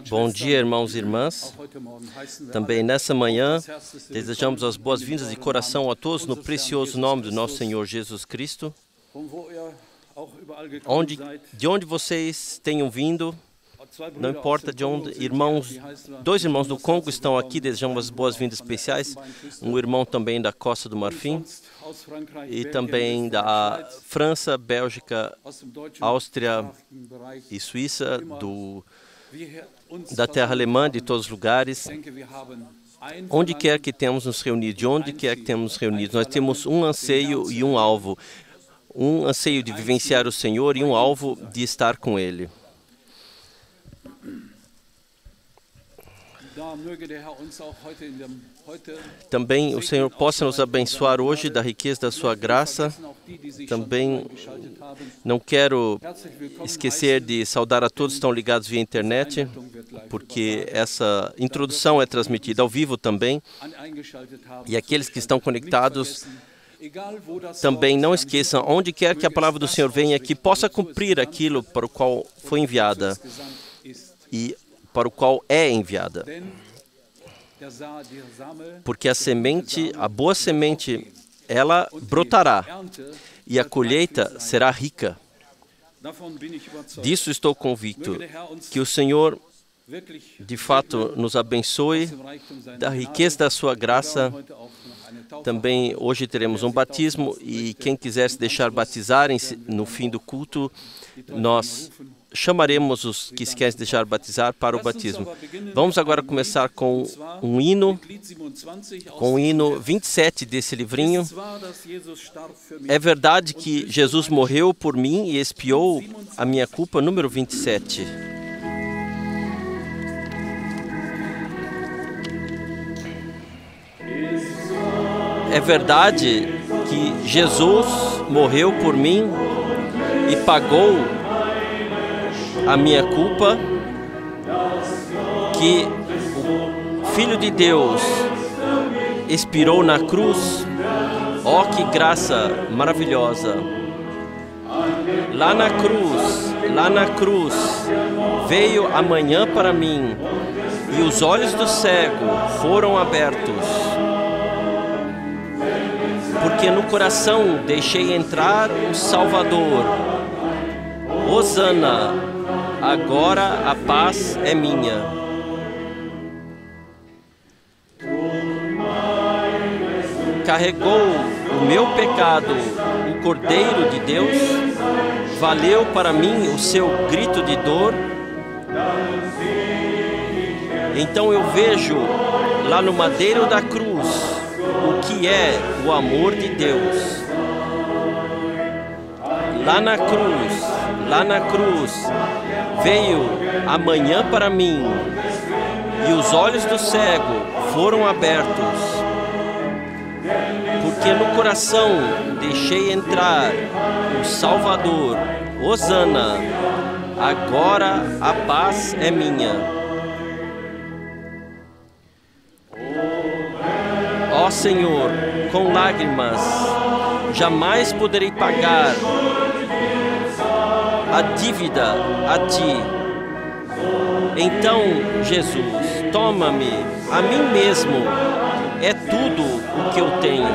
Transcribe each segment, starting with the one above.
Bom dia, irmãos e irmãs. Também nessa manhã, desejamos as boas-vindas de coração a todos no precioso nome do nosso Senhor Jesus Cristo. De onde vocês tenham vindo, não importa de onde, dois irmãos do Congo estão aqui, desejamos as boas-vindas especiais. Um irmão também da Costa do Marfim e também da França, Bélgica, Áustria e Suíça, da terra alemã, de todos os lugares. Onde quer que temos nos reunido, nós temos um anseio e um alvo. Um anseio de vivenciar o Senhor e um alvo de estar com Ele. Também o Senhor possa nos abençoar hoje da riqueza da sua graça. Também não quero esquecer de saudar a todos que estão ligados via internet, porque essa introdução é transmitida ao vivo também. E aqueles que estão conectados, também não esqueçam, onde quer que a palavra do Senhor venha, que possa cumprir aquilo para o qual foi enviada e para o qual é enviada. Porque a semente, a boa semente, ela brotará e a colheita será rica. Disso estou convicto, que o Senhor, de fato, nos abençoe da riqueza da sua graça. Também hoje teremos um batismo e quem quiser se deixar batizar no fim do culto, nós chamaremos os que se querem deixar batizar para o batismo. Vamos agora começar com o hino 27 desse livrinho. É verdade que Jesus morreu por mim e expiou a minha culpa, número 27. É verdade que Jesus morreu por mim e pagou a minha culpa, que o Filho de Deus expirou na cruz. Oh, que graça maravilhosa! Lá na cruz, veio a manhã para mim e os olhos do cego foram abertos. Porque no coração deixei entrar o Salvador. Hosana, agora a paz é minha. Carregou o meu pecado, o Cordeiro de Deus. Valeu para mim o seu grito de dor. Então eu vejo lá no madeiro da cruz o que é o amor de Deus. Lá na cruz, veio a manhã para mim e os olhos do cego foram abertos. Porque no coração deixei entrar o Salvador. Hosana, agora a paz é minha. Ó Senhor, com lágrimas, jamais poderei pagar a dívida a Ti. Então, Jesus, toma-me a mim mesmo, é tudo o que eu tenho.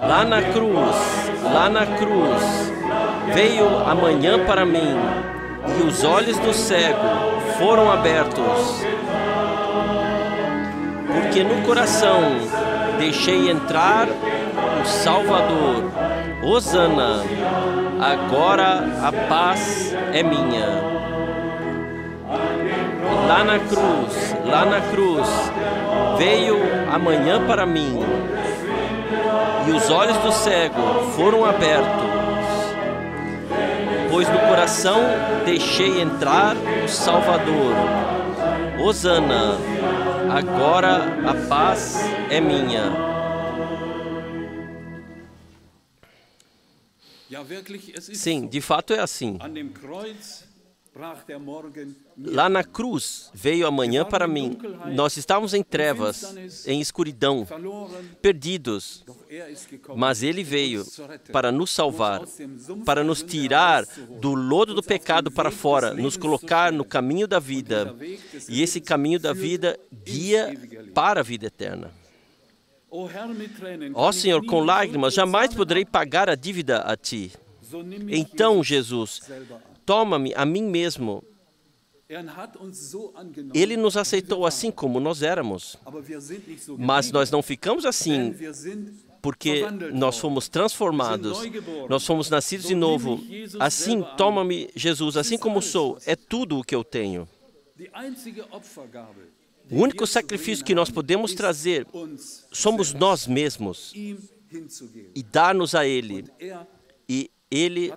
Lá na cruz, veio a manhã para mim e os olhos do cego foram abertos. Porque no coração deixei entrar o Salvador. Hosana, agora a paz é minha. Lá na cruz, veio a manhã para mim e os olhos do cego foram abertos. Pois no coração deixei entrar o Salvador. Hosana, agora a paz é minha. Sim, de fato é assim. Lá na cruz veio a manhã para mim. Nós estávamos em trevas, em escuridão, perdidos. Mas Ele veio para nos salvar, para nos tirar do lodo do pecado para fora, nos colocar no caminho da vida. E esse caminho da vida guia para a vida eterna. Ó Senhor, com lágrimas, jamais poderei pagar a dívida a Ti. Então, Jesus, toma-me a mim mesmo. Ele nos aceitou assim como nós éramos. Mas nós não ficamos assim porque nós fomos transformados. Nós fomos nascidos de novo. Assim, toma-me, Jesus, assim como sou. É tudo o que eu tenho. O único sacrifício que nós podemos trazer somos nós mesmos e dar-nos a Ele. E Ele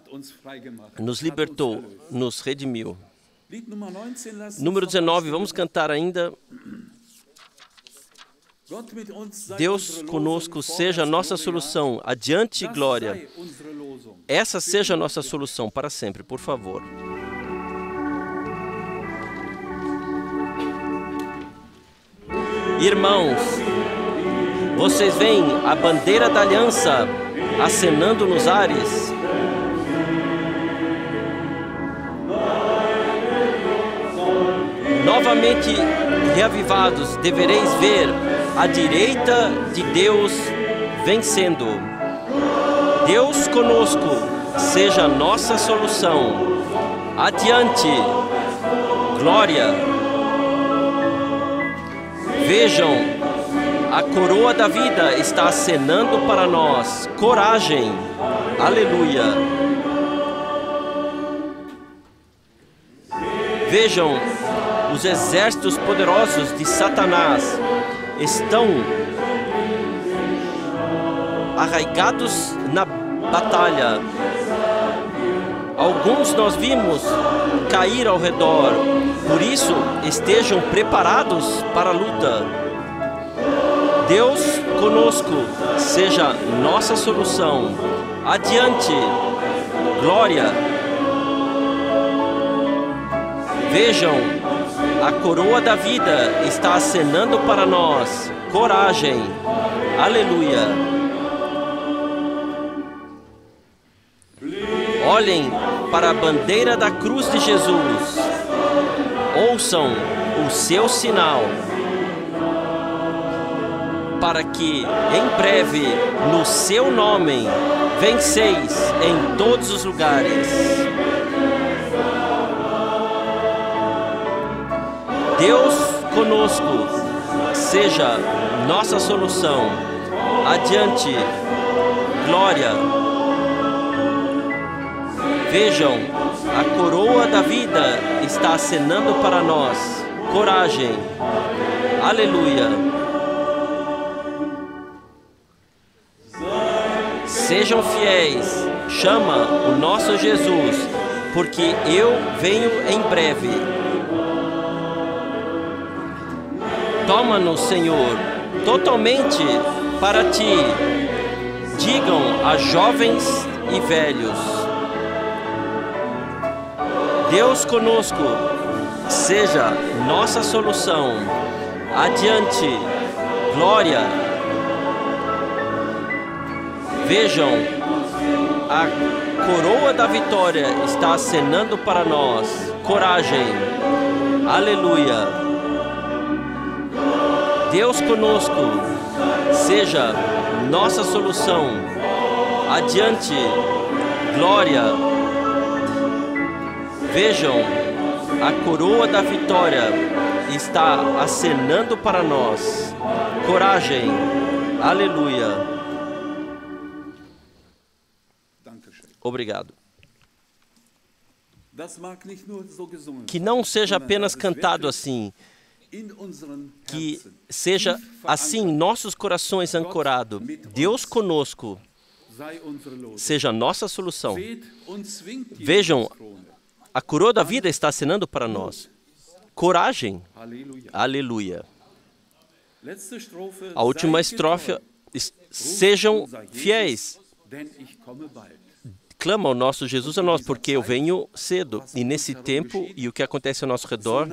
nos libertou, nos redimiu. Número 19, vamos cantar ainda. Deus conosco seja a nossa solução. Adiante, glória. Essa seja a nossa solução para sempre, por favor. Irmãos, vocês veem a bandeira da aliança acenando nos ares? Novamente reavivados, devereis ver a direita de Deus vencendo. Deus conosco seja a nossa solução. Adiante, glória. Vejam, a coroa da vida está acenando para nós. Coragem. Aleluia. Vejam, os exércitos poderosos de Satanás estão arraigados na batalha. Alguns nós vimos cair ao redor. Por isso, estejam preparados para a luta. Deus conosco seja nossa solução. Adiante, glória. Vejam, a coroa da vida está acenando para nós. Coragem. Aleluia. Olhem para a bandeira da cruz de Jesus. Ouçam o seu sinal, para que, em breve, no seu nome, venceis em todos os lugares. Deus conosco seja nossa solução. Adiante, glória. Vejam, a coroa da vida está acenando para nós. Coragem. Aleluia. Sejam fiéis. Chama o nosso Jesus, porque eu venho em breve. Toma-nos, Senhor, totalmente para Ti. Digam a jovens e velhos. Deus conosco seja nossa solução. Adiante, glória. Vejam, a coroa da vitória está acenando para nós. Coragem. Aleluia. Deus conosco seja nossa solução. Adiante, glória. Vejam, a coroa da vitória está acenando para nós. Coragem. Aleluia. Obrigado. Que não seja apenas cantado assim, que seja assim em nossos corações ancorado. Deus conosco seja a nossa solução. Vejam, a coroa da vida está acenando para nós. Coragem. Aleluia. A última estrofe, sejam fiéis. clama o nosso Jesus a nós, porque eu venho cedo. E nesse tempo, e o que acontece ao nosso redor,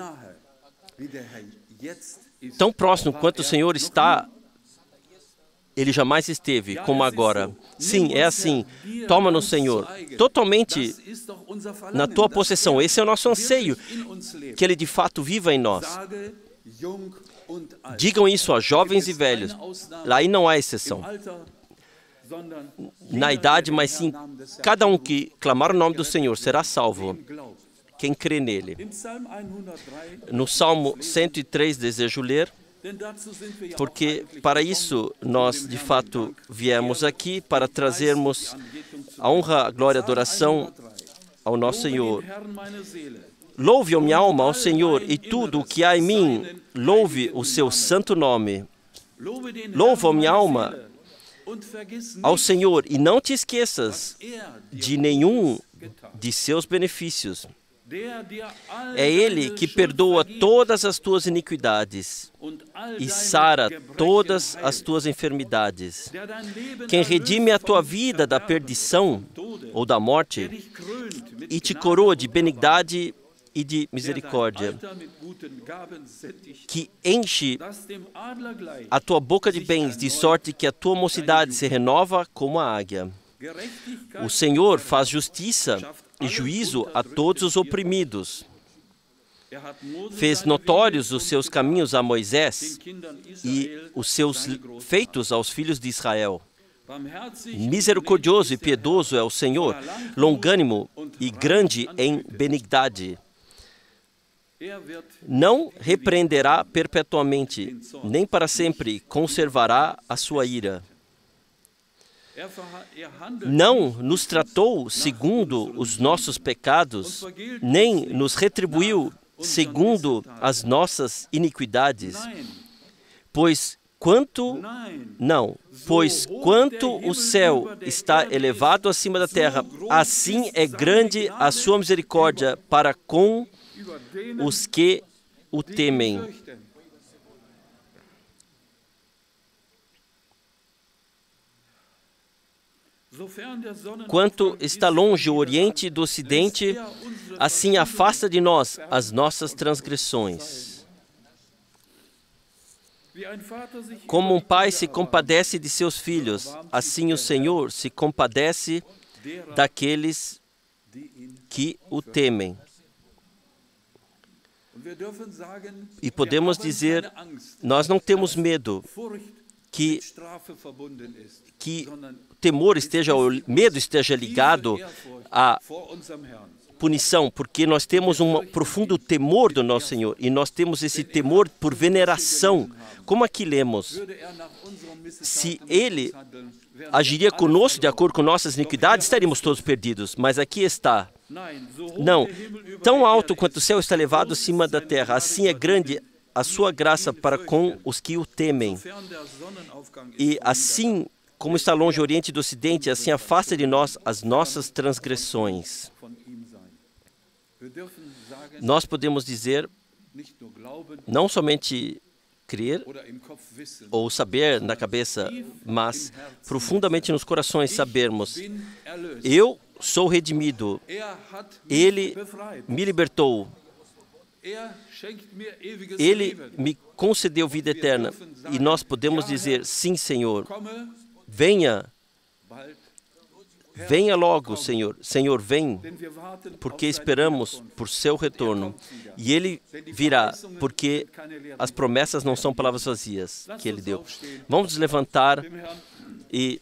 tão próximo quanto o Senhor está, Ele jamais esteve como agora. Sim, é assim. Toma-nos, Senhor, totalmente na Tua possessão. Esse é o nosso anseio, que Ele de fato viva em nós. Digam isso a jovens e velhos. Lá aí não há exceção. Na idade, mas sim, cada um que clamar o nome do Senhor será salvo. Quem crê nele. No Salmo 103, desejo ler, porque para isso nós, de fato, viemos aqui, para trazermos a honra, a glória, a adoração ao nosso Senhor. Louve, ó minha alma, ao Senhor, e tudo o que há em mim, louve o seu santo nome. Louve, ó minha alma, ao Senhor, e não te esqueças de nenhum de seus benefícios. É Ele que perdoa todas as tuas iniquidades e sara todas as tuas enfermidades. Quem redime a tua vida da perdição ou da morte e te coroa de benignidade e de misericórdia, que enche a tua boca de bens, de sorte que a tua mocidade se renova como a águia. O Senhor faz justiça e juízo a todos os oprimidos. Fez notórios os seus caminhos a Moisés e os seus feitos aos filhos de Israel. Misericordioso e piedoso é o Senhor, longânimo e grande em benignidade. Não repreenderá perpetuamente, nem para sempre conservará a sua ira. Não nos tratou segundo os nossos pecados, nem nos retribuiu segundo as nossas iniquidades. Pois quanto o céu está elevado acima da terra, assim é grande a sua misericórdia para com os que o temem. Quanto está longe o Oriente do Ocidente, assim afasta de nós as nossas transgressões. Como um pai se compadece de seus filhos, assim o Senhor se compadece daqueles que o temem. E podemos dizer, nós não temos medo que medo esteja ligado à punição, porque nós temos um profundo temor do nosso Senhor, e nós temos esse temor por veneração. Como aqui lemos, se Ele agiria conosco de acordo com nossas iniquidades, estaríamos todos perdidos, mas aqui está. Não, tão alto quanto o céu está elevado acima da terra, assim é grande a sua graça para com os que o temem. E assim como está longe o Oriente do Ocidente, assim afasta de nós as nossas transgressões. Nós podemos dizer, não somente crer ou saber na cabeça, mas profundamente nos corações sabermos, eu sou redimido, Ele me libertou, Ele me concedeu vida eterna. E nós podemos dizer, sim, Senhor, venha logo, Senhor. Senhor, vem, porque esperamos por seu retorno. E Ele virá, porque as promessas não são palavras vazias que Ele deu. Vamos nos levantar e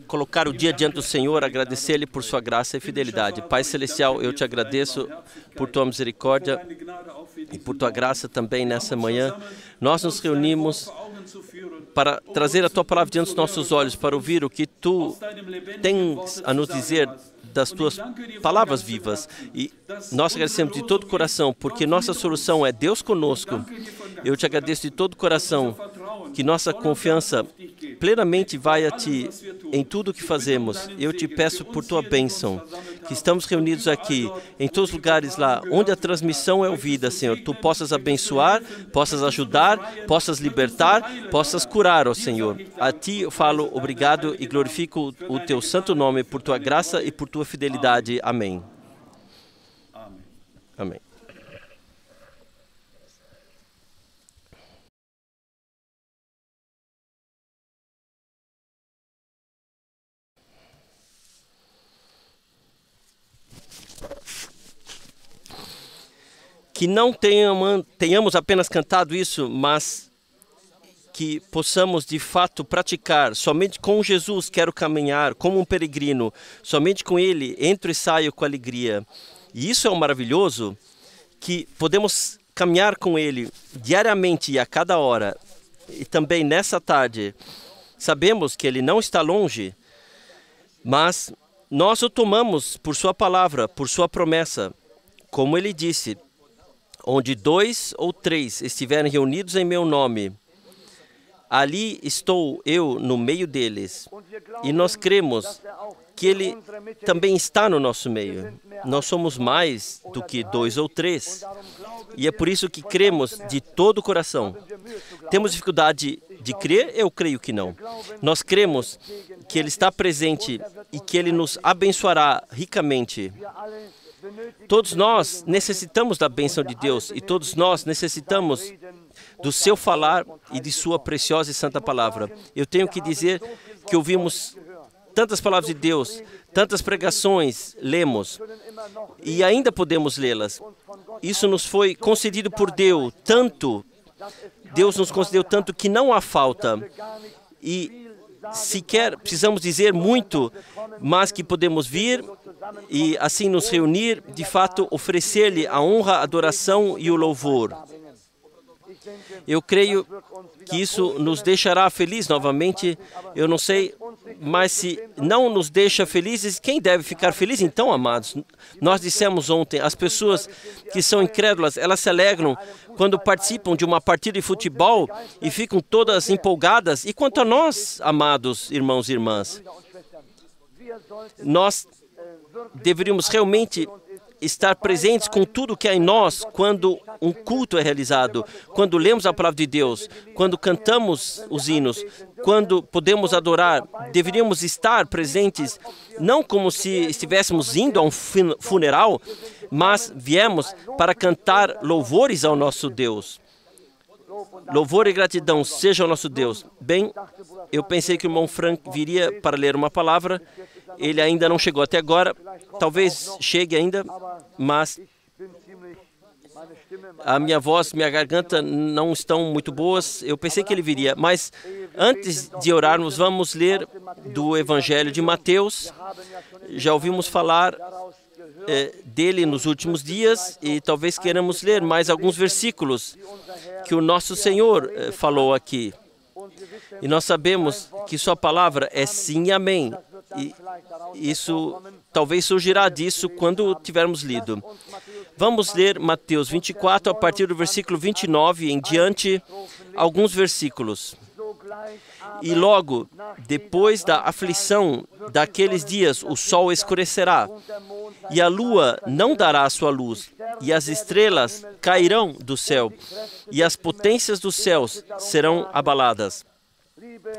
colocar o dia diante do Senhor, agradecer-lhe por sua graça e fidelidade. Pai Celestial, eu te agradeço por tua misericórdia e por tua graça também nessa manhã. Nós nos reunimos para trazer a tua palavra diante dos nossos olhos, para ouvir o que tu tens a nos dizer das tuas palavras vivas. E nós agradecemos de todo o coração, porque nossa solução é Deus conosco. Eu te agradeço de todo o coração que nossa confiança plenamente vai a Ti em tudo o que fazemos. Eu te peço por Tua bênção, que estamos reunidos aqui, em todos os lugares lá, onde a transmissão é ouvida, Senhor, Tu possas abençoar, possas ajudar, possas libertar, possas curar, ó Senhor. A Ti eu falo obrigado e glorifico o Teu santo nome por Tua graça e por Tua fidelidade. Amém. Amém. Que não tenhamos apenas cantado isso, mas que possamos de fato praticar. Somente com Jesus quero caminhar como um peregrino. Somente com Ele entro e saio com alegria. E isso é o maravilhoso, que podemos caminhar com Ele diariamente e a cada hora. E também nessa tarde, sabemos que Ele não está longe, mas nós o tomamos por Sua palavra, por Sua promessa. Como Ele disse, onde 2 ou 3 estiverem reunidos em meu nome, ali estou eu no meio deles. E nós cremos que Ele também está no nosso meio. Nós somos mais do que 2 ou 3. E é por isso que cremos de todo o coração. Temos dificuldade de crer? Eu creio que não. Nós cremos que Ele está presente e que Ele nos abençoará ricamente. Todos nós necessitamos da bênção de Deus e todos nós necessitamos do seu falar e de sua preciosa e santa palavra. Eu tenho que dizer que ouvimos tantas palavras de Deus, tantas pregações, lemos e ainda podemos lê-las. Isso nos foi concedido por Deus, tanto, Deus nos concedeu tanto que não há falta e sequer precisamos dizer muito, mas que podemos vir e assim nos reunir, de fato, oferecer-lhe a honra, a adoração e o louvor. Eu creio que isso nos deixará felizes novamente. Eu não sei, mas se não nos deixa felizes, quem deve ficar feliz então, amados? Nós dissemos ontem, as pessoas que são incrédulas, elas se alegram quando participam de uma partida de futebol e ficam todas empolgadas. E quanto a nós, amados irmãos e irmãs, nós deveríamos realmente estar presentes com tudo que há em nós quando um culto é realizado, quando lemos a palavra de Deus, quando cantamos os hinos, quando podemos adorar. Deveríamos estar presentes, não como se estivéssemos indo a um funeral, mas viemos para cantar louvores ao nosso Deus. Louvor e gratidão seja ao nosso Deus. Bem, eu pensei que o irmão Frank viria para ler uma palavra. Ele ainda não chegou até agora. Talvez chegue ainda, mas a minha voz, minha garganta não estão muito boas. Eu pensei que ele viria, mas antes de orarmos, vamos ler do Evangelho de Mateus. Já ouvimos falar dele nos últimos dias e talvez queiramos ler mais alguns versículos que o nosso Senhor falou aqui. E nós sabemos que Sua palavra é sim e amém. E isso talvez surgirá disso quando tivermos lido. Vamos ler Mateus 24, a partir do versículo 29 em diante, alguns versículos. E logo, depois da aflição daqueles dias, o sol escurecerá, e a lua não dará a sua luz, e as estrelas cairão do céu, e as potências dos céus serão abaladas.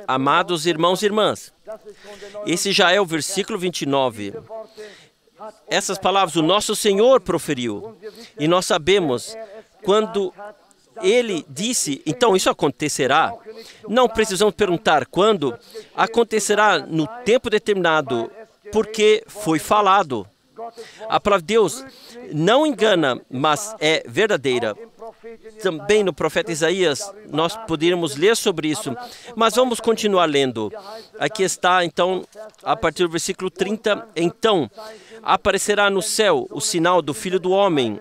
Amados irmãos e irmãs, esse já é o versículo 29. Essas palavras o nosso Senhor proferiu, e nós sabemos quando Ele disse, então isso acontecerá. Não precisamos perguntar quando, acontecerá no tempo determinado, porque foi falado. A palavra de Deus não engana, mas é verdadeira. Também no profeta Isaías, nós poderíamos ler sobre isso, mas vamos continuar lendo. Aqui está, então, a partir do versículo 30, então, aparecerá no céu o sinal do Filho do Homem,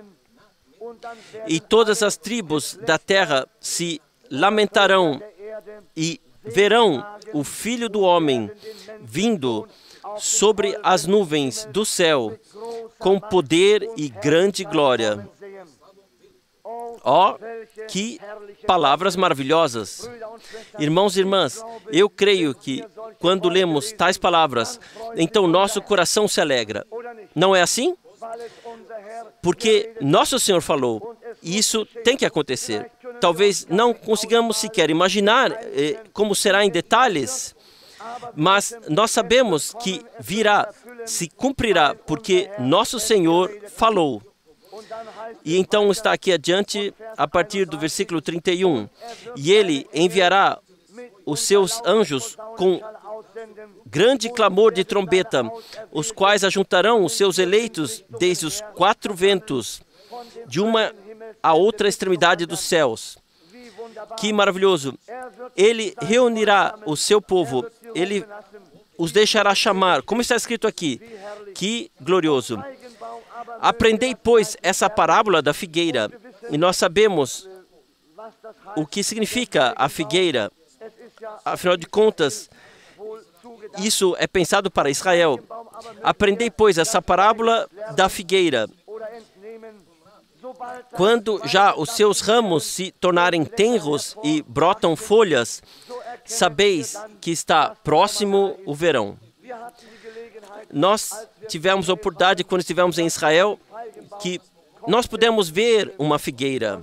e todas as tribos da terra se lamentarão e verão o Filho do Homem vindo sobre as nuvens do céu, com poder e grande glória. Oh, que palavras maravilhosas! Irmãos e irmãs, eu creio que quando lemos tais palavras, então nosso coração se alegra. Não é assim? Porque nosso Senhor falou, e isso tem que acontecer. Talvez não consigamos sequer imaginar como será em detalhes, mas nós sabemos que virá, se cumprirá, porque nosso Senhor falou. E então está aqui adiante, a partir do versículo 31. E Ele enviará os seus anjos com grande clamor de trombeta, os quais ajuntarão os seus eleitos desde os 4 ventos, de uma a outra extremidade dos céus. Que maravilhoso! Ele reunirá o seu povo, Ele os deixará chamar, como está escrito aqui. Que glorioso! Aprendei, pois, essa parábola da figueira, e nós sabemos o que significa a figueira. Afinal de contas, isso é pensado para Israel. Aprendei, pois, essa parábola da figueira. Quando já os seus ramos se tornarem tenros e brotam folhas, sabeis que está próximo o verão. Nós tivemos a oportunidade, quando estivemos em Israel, que nós pudemos ver uma figueira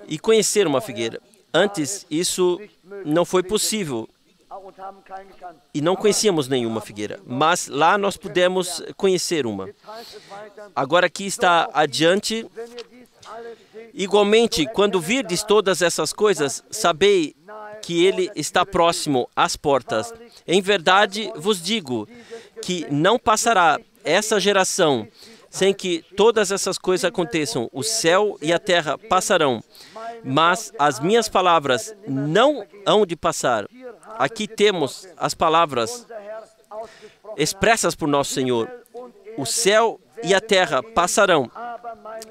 e conhecer uma figueira. Antes, isso não foi possível e não conhecíamos nenhuma figueira, mas lá nós pudemos conhecer uma. Agora aqui está adiante. Igualmente, quando virdes todas essas coisas, sabei que Ele está próximo às portas. Em verdade vos digo que não passará essa geração sem que todas essas coisas aconteçam. O céu e a terra passarão, mas as minhas palavras não hão de passar. Aqui temos as palavras expressas por nosso Senhor. O céu e a terra passarão,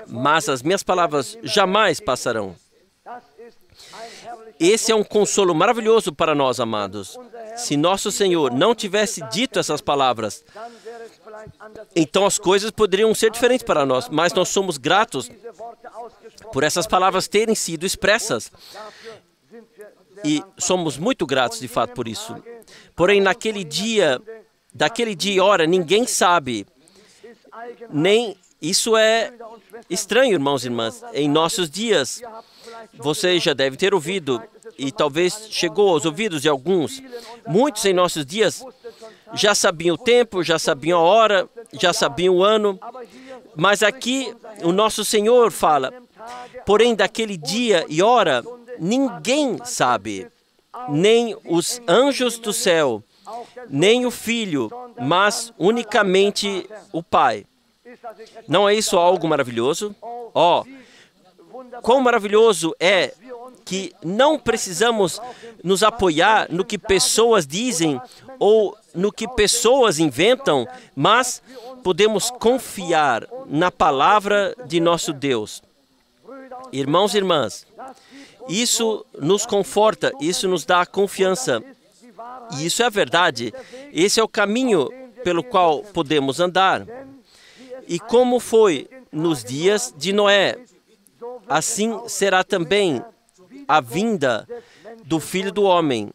mas as minhas palavras jamais passarão. Esse é um consolo maravilhoso para nós, amados. Se nosso Senhor não tivesse dito essas palavras, então as coisas poderiam ser diferentes para nós, mas nós somos gratos por essas palavras terem sido expressas. E somos muito gratos, de fato, por isso. Porém, daquele dia e hora, ninguém sabe. Nem isso é estranho, irmãos e irmãs. Em nossos dias, você já deve ter ouvido, e talvez chegou aos ouvidos de alguns, muitos em nossos dias já sabiam o tempo, já sabiam a hora, já sabiam o ano, mas aqui o nosso Senhor fala, porém daquele dia e hora, ninguém sabe, nem os anjos do céu, nem o Filho, mas unicamente o Pai. Não é isso algo maravilhoso? Oh, quão maravilhoso é que não precisamos nos apoiar no que pessoas dizem ou no que pessoas inventam, mas podemos confiar na palavra de nosso Deus. Irmãos e irmãs, isso nos conforta, isso nos dá confiança. E isso é a verdade. Esse é o caminho pelo qual podemos andar. E como foi nos dias de Noé, assim será também a vinda do Filho do Homem.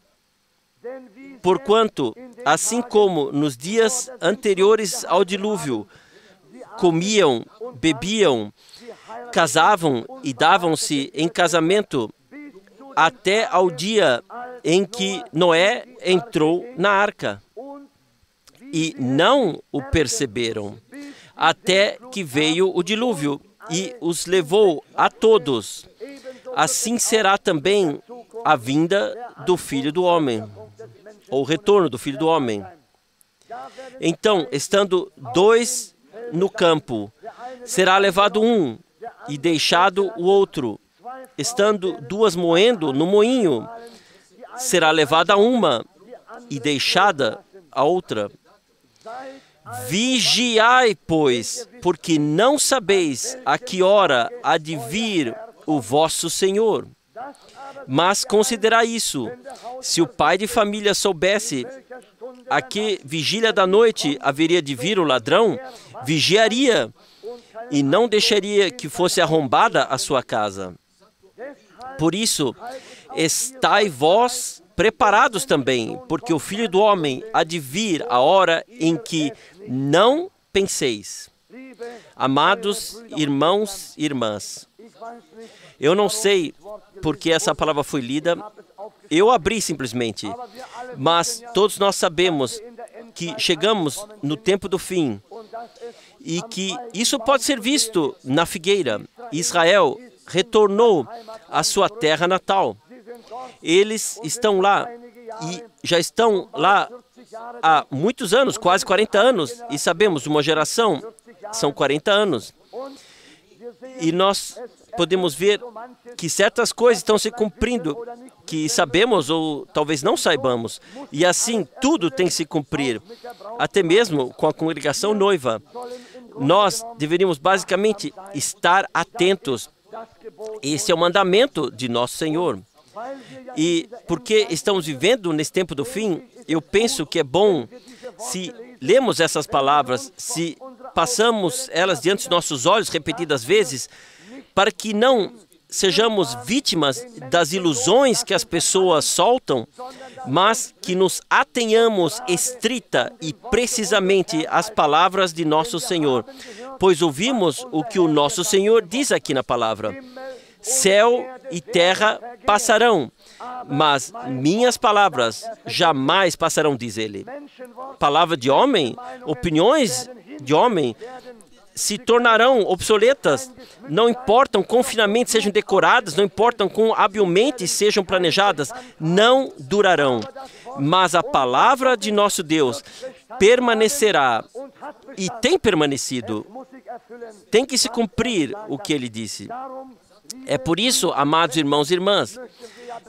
Porquanto, assim como nos dias anteriores ao dilúvio, comiam, bebiam, casavam e davam-se em casamento, até ao dia em que Noé entrou na arca. E não o perceberam, até que veio o dilúvio e os levou a todos. Assim será também a vinda do Filho do Homem, ou o retorno do Filho do Homem. Então, estando 2 no campo, será levado um e deixado o outro. Estando 2 moendo no moinho, será levada uma e deixada a outra. Vigiai, pois, porque não sabeis a que hora há de vir o vosso Senhor. Mas considerai isso: se o pai de família soubesse a que vigília da noite haveria de vir o ladrão, vigiaria e não deixaria que fosse arrombada a sua casa. Por isso, estai vós preparados também, porque o Filho do Homem há de vir a hora em que não penseis. Amados irmãos e irmãs, eu não sei porque essa palavra foi lida, eu abri simplesmente, mas todos nós sabemos que chegamos no tempo do fim e que isso pode ser visto na figueira. Israel retornou à sua terra natal. Eles estão lá e já estão lá há muitos anos, quase 40 anos, e sabemos, uma geração são 40 anos. E nós podemos ver que certas coisas estão se cumprindo, que sabemos ou talvez não saibamos. E assim, tudo tem que se cumprir, até mesmo com a congregação noiva. Nós deveríamos basicamente estar atentos. Esse é o mandamento de nosso Senhor. E porque estamos vivendo nesse tempo do fim, eu penso que é bom se lemos essas palavras, se passamos elas diante dos nossos olhos repetidas vezes, para que não sejamos vítimas das ilusões que as pessoas soltam, mas que nos atenhamos estrita e precisamente às palavras de nosso Senhor, pois ouvimos o que o nosso Senhor diz aqui na palavra. Céu e terra passarão, mas minhas palavras jamais passarão, diz ele. Palavra de homem, opiniões de homem se tornarão obsoletas, não importam quão finamente sejam decoradas, não importam quão habilmente sejam planejadas, não durarão. Mas a palavra de nosso Deus permanecerá e tem permanecido. Tem que se cumprir o que ele disse. É por isso, amados irmãos e irmãs,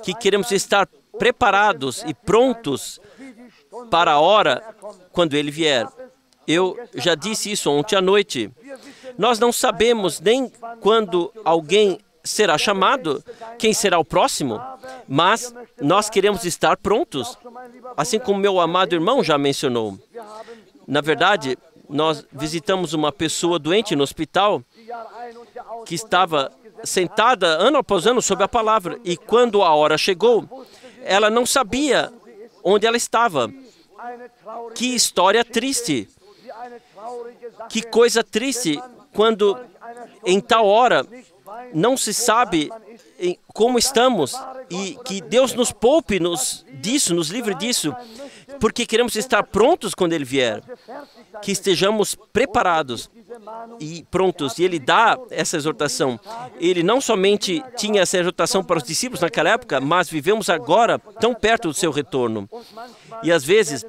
que queremos estar preparados e prontos para a hora quando ele vier. Eu já disse isso ontem à noite. Nós não sabemos nem quando alguém será chamado, quem será o próximo, mas nós queremos estar prontos, assim como meu amado irmão já mencionou. Na verdade, nós visitamos uma pessoa doente no hospital que estava sentada ano após ano sob a palavra, e quando a hora chegou, ela não sabia onde ela estava. Que história triste! Que coisa triste quando em tal hora não se sabe como estamos, e que Deus nos poupe disso, nos livre disso, porque queremos estar prontos quando ele vier, que estejamos preparados e prontos. E ele dá essa exortação. Ele não somente tinha essa exortação para os discípulos naquela época, mas vivemos agora tão perto do seu retorno. E às vezes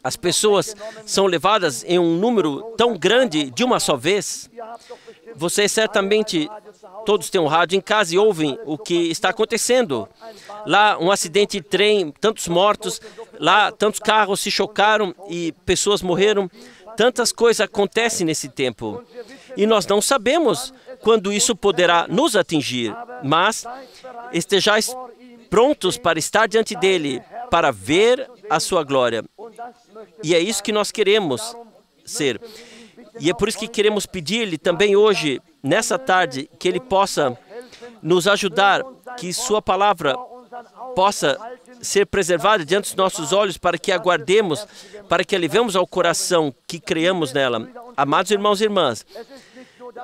as pessoas são levadas em um número tão grande de uma só vez. Vocês certamente, todos têm um rádio em casa e ouvem o que está acontecendo. Lá, um acidente de trem, tantos mortos, lá, tantos carros se chocaram e pessoas morreram. Tantas coisas acontecem nesse tempo. E nós não sabemos quando isso poderá nos atingir, mas estejais prontos para estar diante dele, para ver a sua glória. E é isso que nós queremos ser. E é por isso que queremos pedir-lhe também hoje, nessa tarde, que ele possa nos ajudar, que sua palavra possa ser preservada diante dos nossos olhos, para que aguardemos, para que levemos ao coração, que creiamos nela. Amados irmãos e irmãs,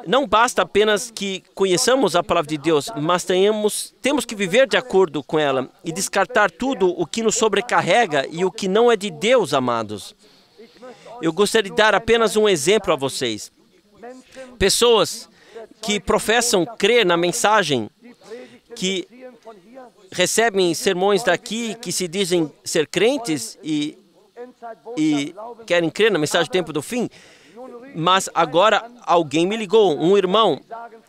não basta apenas que conheçamos a palavra de Deus, mas temos que viver de acordo com ela e descartar tudo o que nos sobrecarrega e o que não é de Deus, amados. Eu gostaria de dar apenas um exemplo a vocês. Pessoas que professam crer na mensagem, que recebem sermões daqui, que se dizem ser crentes e querem crer na mensagem do tempo do fim, mas agora alguém me ligou, um irmão,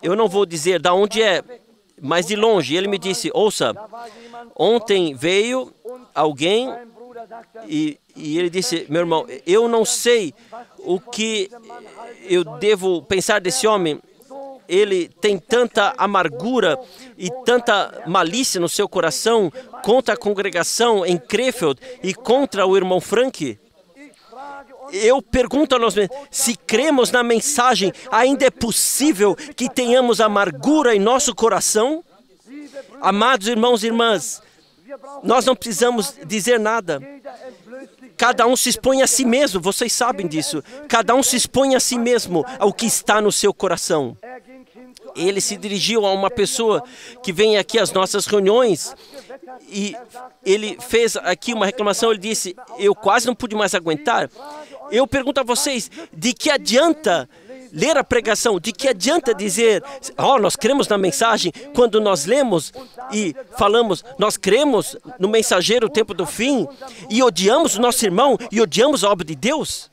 eu não vou dizer de onde é, mas de longe, ele me disse, ouça, ontem veio alguém e ele disse, meu irmão, eu não sei o que eu devo pensar desse homem. Ele tem tanta amargura e tanta malícia no seu coração contra a congregação em Krefeld e contra o irmão Frank. Eu pergunto a nós mesmos, se cremos na mensagem, ainda é possível que tenhamos amargura em nosso coração? Amados irmãos e irmãs, Nós não precisamos dizer nada. Cada um se expõe a si mesmo, vocês sabem disso. Cada um se expõe a si mesmo, ao que está no seu coração. Ele se dirigiu a uma pessoa que vem aqui às nossas reuniões e ele fez aqui uma reclamação. Ele disse, eu quase não pude mais aguentar. Eu pergunto a vocês, de que adianta ler a pregação? De que adianta dizer, nós cremos na mensagem, quando nós lemos e falamos, nós cremos no mensageiro, o tempo do fim, e odiamos o nosso irmão, e odiamos a obra de Deus?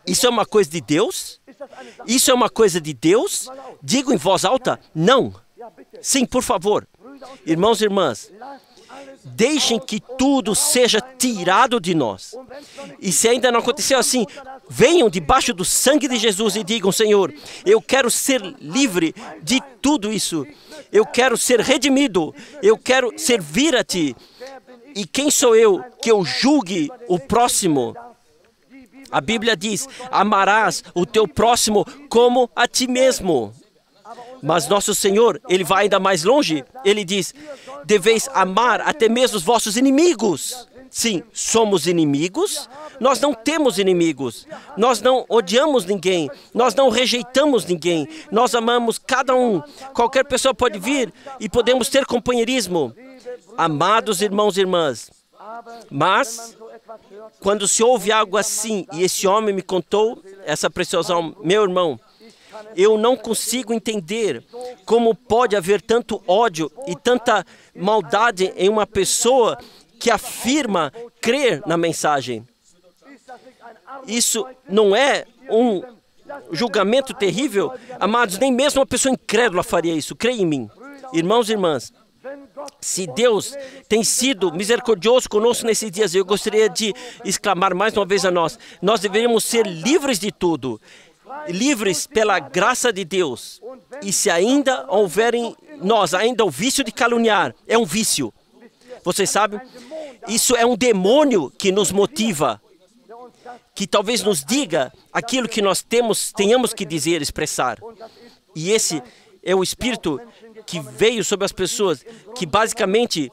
Isso é uma coisa de Deus? Isso é uma coisa de Deus? Digo em voz alta, não. Sim, por favor. Irmãos e irmãs, deixem que tudo seja tirado de nós. E se ainda não aconteceu assim, venham debaixo do sangue de Jesus e digam, Senhor, eu quero ser livre de tudo isso. Eu quero ser redimido. Eu quero servir a Ti. E quem sou eu que eu julgue o próximo? A Bíblia diz, amarás o teu próximo como a ti mesmo. Mas nosso Senhor, Ele vai ainda mais longe. Ele diz, deveis amar até mesmo os vossos inimigos. Sim, somos inimigos. Nós não temos inimigos. Nós não odiamos ninguém. Nós não rejeitamos ninguém. Nós amamos cada um. Qualquer pessoa pode vir e podemos ter companheirismo. Amados irmãos e irmãs, mas quando se ouve algo assim, e esse homem me contou, essa preciosa alma, meu irmão, eu não consigo entender como pode haver tanto ódio e tanta maldade em uma pessoa que afirma crer na mensagem. Isso não é um julgamento terrível? Amados, nem mesmo uma pessoa incrédula faria isso, creia em mim. Irmãos e irmãs, se Deus tem sido misericordioso conosco nesses dias, eu gostaria de exclamar mais uma vez a nós deveríamos ser livres de tudo, livres pela graça de Deus. E se ainda houver em nós ainda o vício de caluniar, é um vício. Vocês sabem? Isso é um demônio que nos motiva, que talvez nos diga aquilo que nós tenhamos que dizer, expressar. E esse é o espírito que veio sobre as pessoas, que basicamente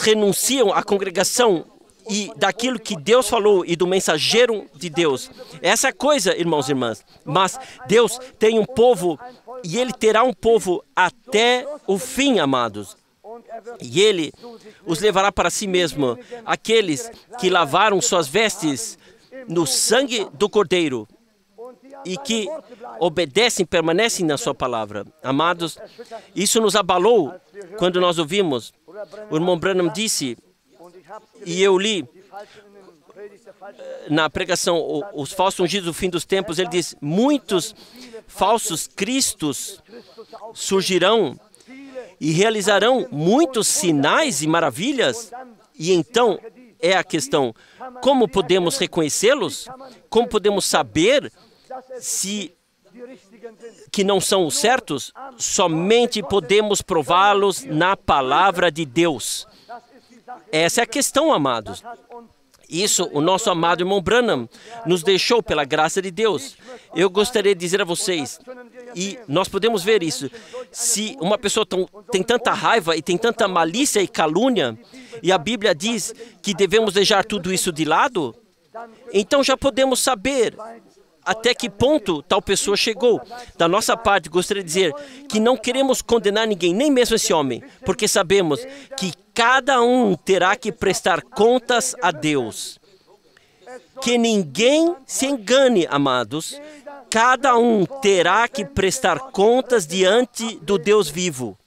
renunciam à congregação e daquilo que Deus falou e do mensageiro de Deus. Essa é a coisa, irmãos e irmãs. Mas Deus tem um povo e Ele terá um povo até o fim, amados. E Ele os levará para si mesmo, aqueles que lavaram suas vestes no sangue do Cordeiro e que obedecem, permanecem na sua palavra. Amados, isso nos abalou quando nós ouvimos. O irmão Branham disse, e eu li na pregação, os falsos ungidos do fim dos tempos, ele diz, muitos falsos cristos surgirão e realizarão muitos sinais e maravilhas. E então é a questão, como podemos reconhecê-los? Como podemos saber que não são os certos? Somente podemos prová-los na palavra de Deus. Essa é a questão, amados. Isso, o nosso amado irmão Branham nos deixou pela graça de Deus. Eu gostaria de dizer a vocês, e nós podemos ver isso, se uma pessoa tem tanta raiva e tem tanta malícia e calúnia, e a Bíblia diz que devemos deixar tudo isso de lado, então já podemos saber até que ponto tal pessoa chegou. Da nossa parte, gostaria de dizer que não queremos condenar ninguém, nem mesmo esse homem, porque sabemos que cada um terá que prestar contas a Deus. Que ninguém se engane, amados. Cada um terá que prestar contas diante do Deus vivo.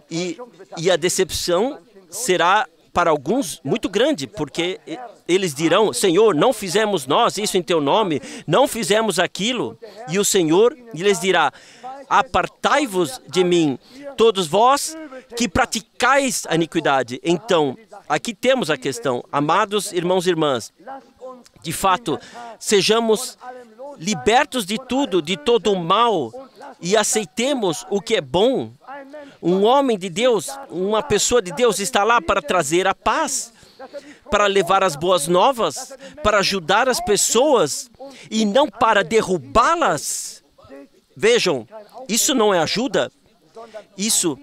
E a decepção será para alguns muito grande, porque eles dirão, Senhor, não fizemos nós isso em Teu nome, não fizemos aquilo. E o Senhor lhes dirá, apartai-vos de mim, todos vós que praticais a iniquidade. Então, aqui temos a questão, amados irmãos e irmãs, de fato, sejamos libertos de tudo, de todo o mal, e aceitemos o que é bom. Um homem de Deus, uma pessoa de Deus está lá para trazer a paz, para levar as boas novas, para ajudar as pessoas e não para derrubá-las. Vejam, isso não é ajuda, isso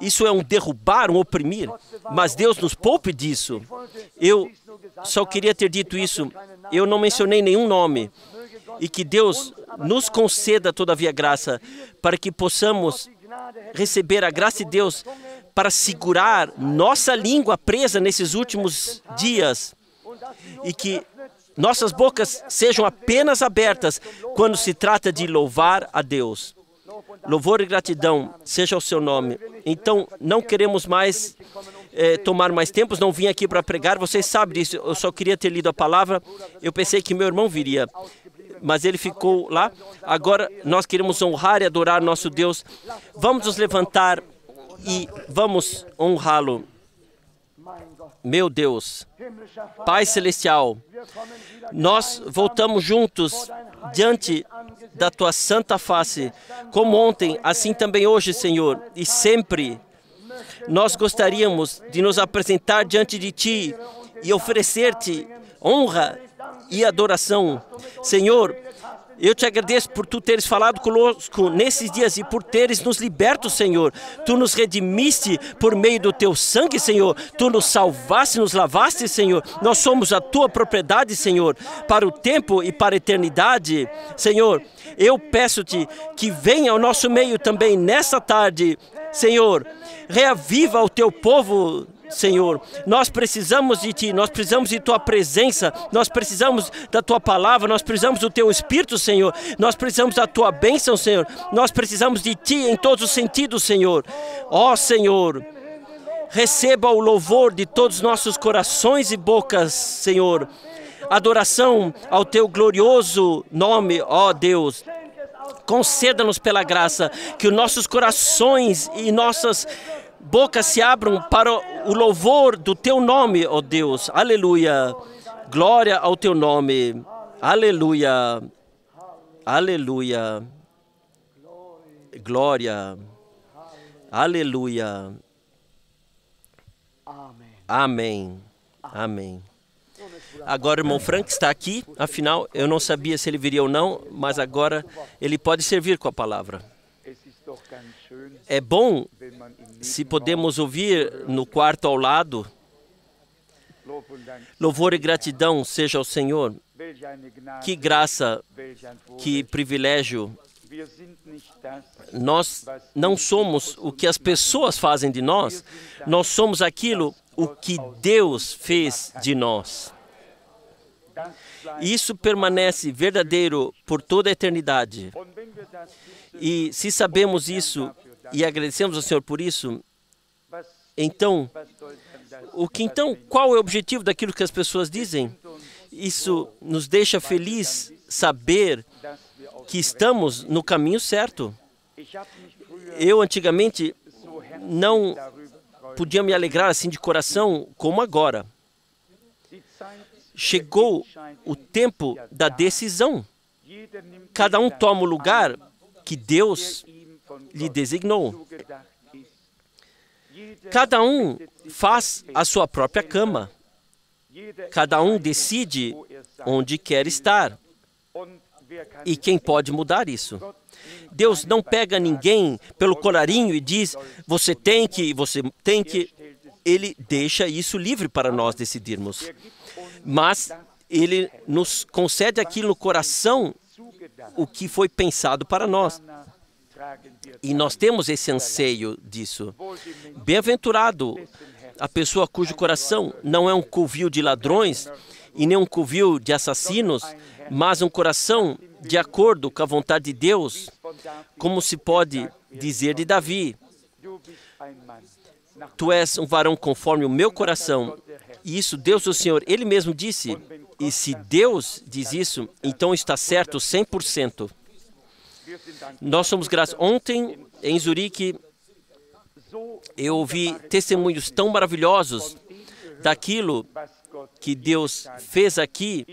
Isso é um derrubar, um oprimir, mas Deus nos poupe disso. Eu só queria ter dito isso. Eu não mencionei nenhum nome. E que Deus nos conceda, todavia, graça, para que possamos receber a graça de Deus para segurar nossa língua presa nesses últimos dias e que nossas bocas sejam apenas abertas quando se trata de louvar a Deus. Louvor e gratidão seja o seu nome. Então, não queremos mais tomar mais tempo, não vim aqui para pregar, vocês sabem disso, eu só queria ter lido a palavra, eu pensei que meu irmão viria, mas ele ficou lá. Agora, nós queremos honrar e adorar nosso Deus. Vamos nos levantar e vamos honrá-lo. Meu Deus, Pai Celestial, nós voltamos juntos diante da Tua santa face, como ontem, assim também hoje, Senhor, e sempre. Nós gostaríamos de nos apresentar diante de Ti e oferecer-Te honra e adoração. Senhor, eu te agradeço por Tu teres falado conosco nesses dias e por teres nos liberto, Senhor. Tu nos redimiste por meio do Teu sangue, Senhor. Tu nos salvaste, nos lavaste, Senhor. Nós somos a Tua propriedade, Senhor, para o tempo e para a eternidade. Senhor, eu peço-Te que venha ao nosso meio também nessa tarde, Senhor. Reaviva o Teu povo, Senhor. Nós precisamos de Ti, nós precisamos de Tua presença, nós precisamos da Tua palavra, nós precisamos do Teu Espírito, Senhor. Nós precisamos da Tua bênção, Senhor. Nós precisamos de Ti em todos os sentidos, Senhor. Ó, Senhor, receba o louvor de todos os nossos corações e bocas, Senhor. Adoração ao Teu glorioso nome, ó Deus. Conceda-nos pela graça que os nossos corações e nossas bocas se abram para o louvor do Teu nome, ó Deus. Aleluia. Glória ao Teu nome. Aleluia. Aleluia. Glória. Aleluia. Amém. Amém. Agora o irmão Frank está aqui, afinal, eu não sabia se ele viria ou não, mas agora ele pode servir com a palavra. É bom se podemos ouvir no quarto ao lado. Louvor e gratidão seja ao Senhor. Que graça, que privilégio. Nós não somos o que as pessoas fazem de nós, nós somos aquilo o que Deus fez de nós. Isso permanece verdadeiro por toda a eternidade. E se sabemos isso e agradecemos ao Senhor por isso, então, qual é o objetivo daquilo que as pessoas dizem? Isso nos deixa feliz saber que estamos no caminho certo. Eu antigamente não podia me alegrar assim de coração como agora. Chegou o tempo da decisão. Cada um toma o lugar que Deus lhe designou. Cada um faz a sua própria cama. Cada um decide onde quer estar. E quem pode mudar isso? Deus não pega ninguém pelo colarinho e diz, você tem que. Ele deixa isso livre para nós decidirmos. Mas Ele nos concede aquilo no coração, o que foi pensado para nós. E nós temos esse anseio disso. Bem-aventurado a pessoa cujo coração não é um covil de ladrões e nem um covil de assassinos, mas um coração de acordo com a vontade de Deus, como se pode dizer de Davi. Tu és um varão conforme o meu coração. E isso Deus o Senhor, Ele mesmo disse. E se Deus diz isso, então está certo 100%. Nós somos gratos. Ontem, em Zurique, eu ouvi testemunhos tão maravilhosos daquilo que Deus fez aqui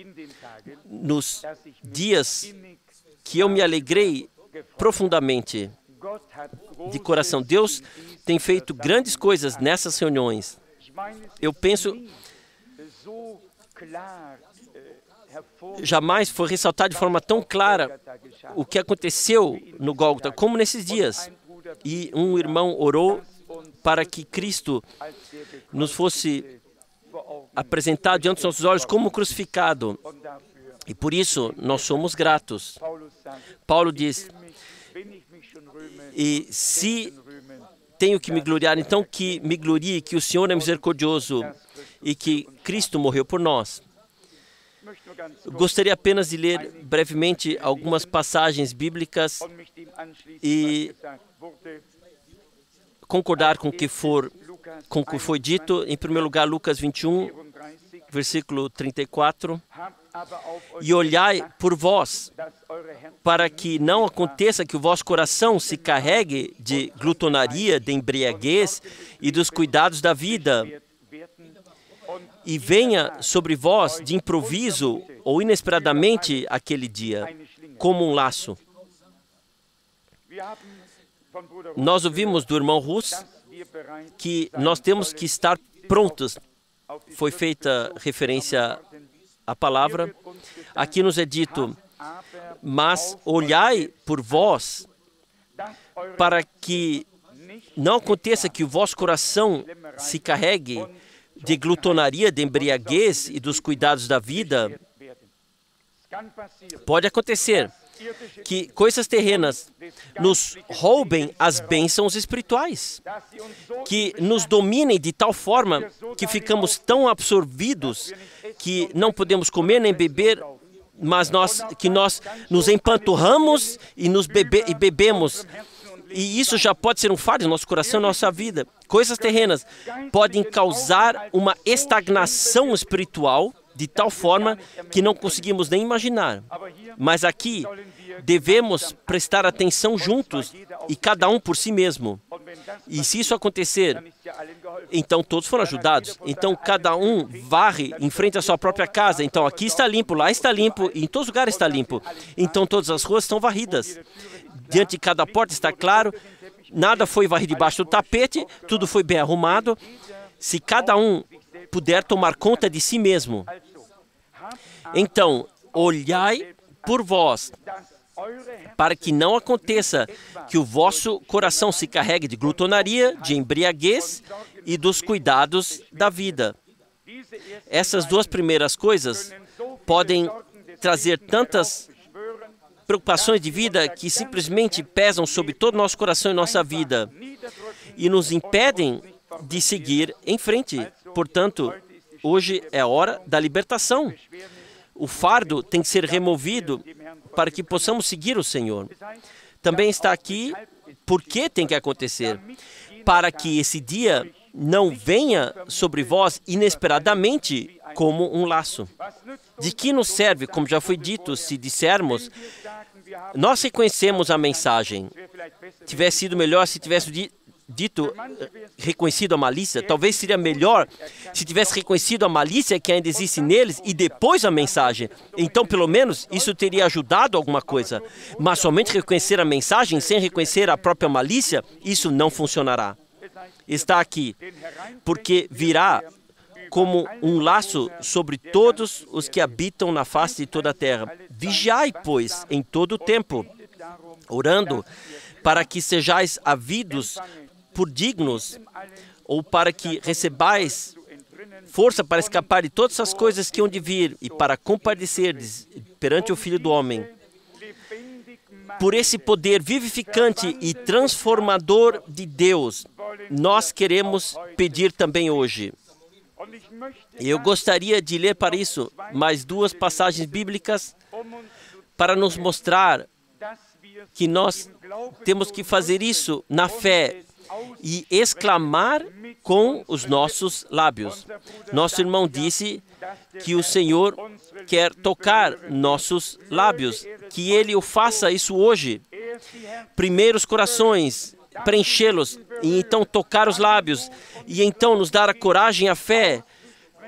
nos dias que eu me alegrei profundamente de coração. Deus tem feito grandes coisas nessas reuniões. Eu penso, jamais foi ressaltado de forma tão clara o que aconteceu no Gólgota, como nesses dias. E um irmão orou para que Cristo nos fosse apresentado diante dos nossos olhos como crucificado. E por isso nós somos gratos. Paulo diz, e se tenho que me gloriar, então que me glorie, que o Senhor é misericordioso e que Cristo morreu por nós. Gostaria apenas de ler brevemente algumas passagens bíblicas e concordar com o que foi dito. Em primeiro lugar, Lucas 21, versículo 34. E olhai por vós, para que não aconteça que o vosso coração se carregue de glutonaria, de embriaguez e dos cuidados da vida, e venha sobre vós de improviso ou inesperadamente aquele dia, como um laço. Nós ouvimos do irmão Russ que nós temos que estar prontos. Foi feita referência à palavra. Aqui nos é dito, mas olhai por vós, para que não aconteça que o vosso coração se carregue de glutonaria, de embriaguez e dos cuidados da vida. Pode acontecer que coisas terrenas nos roubem as bênçãos espirituais, que nos dominem de tal forma que ficamos tão absorvidos que não podemos comer nem beber, mas nós nos empanturramos e bebemos. E isso já pode ser um fardo no nosso coração, na nossa vida. Coisas terrenas podem causar uma estagnação espiritual de tal forma que não conseguimos nem imaginar. Mas aqui devemos prestar atenção juntos e cada um por si mesmo. E se isso acontecer, então todos foram ajudados. Então cada um varre em frente à sua própria casa. Então aqui está limpo, lá está limpo, e em todos os lugares está limpo. Então todas as ruas estão varridas. Diante de cada porta está claro, nada foi varrido debaixo do tapete, tudo foi bem arrumado. Se cada um puder tomar conta de si mesmo. Então, olhai por vós, para que não aconteça que o vosso coração se carregue de glutonaria, de embriaguez e dos cuidados da vida. Essas duas primeiras coisas podem trazer tantas preocupações de vida que simplesmente pesam sobre todo o nosso coração e nossa vida e nos impedem de seguir em frente. Portanto, hoje é a hora da libertação. O fardo tem que ser removido para que possamos seguir o Senhor. Também está aqui por que tem que acontecer. Para que esse dia não venha sobre vós inesperadamente como um laço. De que nos serve, como já foi dito, se dissermos, nós reconhecemos a mensagem. Tivesse sido melhor se tivesse reconhecido a malícia. Talvez seria melhor se tivesse reconhecido a malícia que ainda existe neles e depois a mensagem. Então, pelo menos, isso teria ajudado alguma coisa. Mas somente reconhecer a mensagem sem reconhecer a própria malícia, isso não funcionará. Está aqui, porque virá como um laço sobre todos os que habitam na face de toda a terra. Vigiai, pois, em todo o tempo, orando, para que sejais havidos por dignos, ou para que recebais força para escapar de todas as coisas que hão de vir e para compadecerdes perante o Filho do Homem. Por esse poder vivificante e transformador de Deus, nós queremos pedir também hoje. Eu gostaria de ler para isso mais duas passagens bíblicas para nos mostrar que nós temos que fazer isso na fé e exclamar com os nossos lábios. Nosso irmão disse que o Senhor quer tocar nossos lábios, que Ele o faça isso hoje. Primeiro os corações, preenchê-los, e então tocar os lábios, e então nos dar a coragem e a fé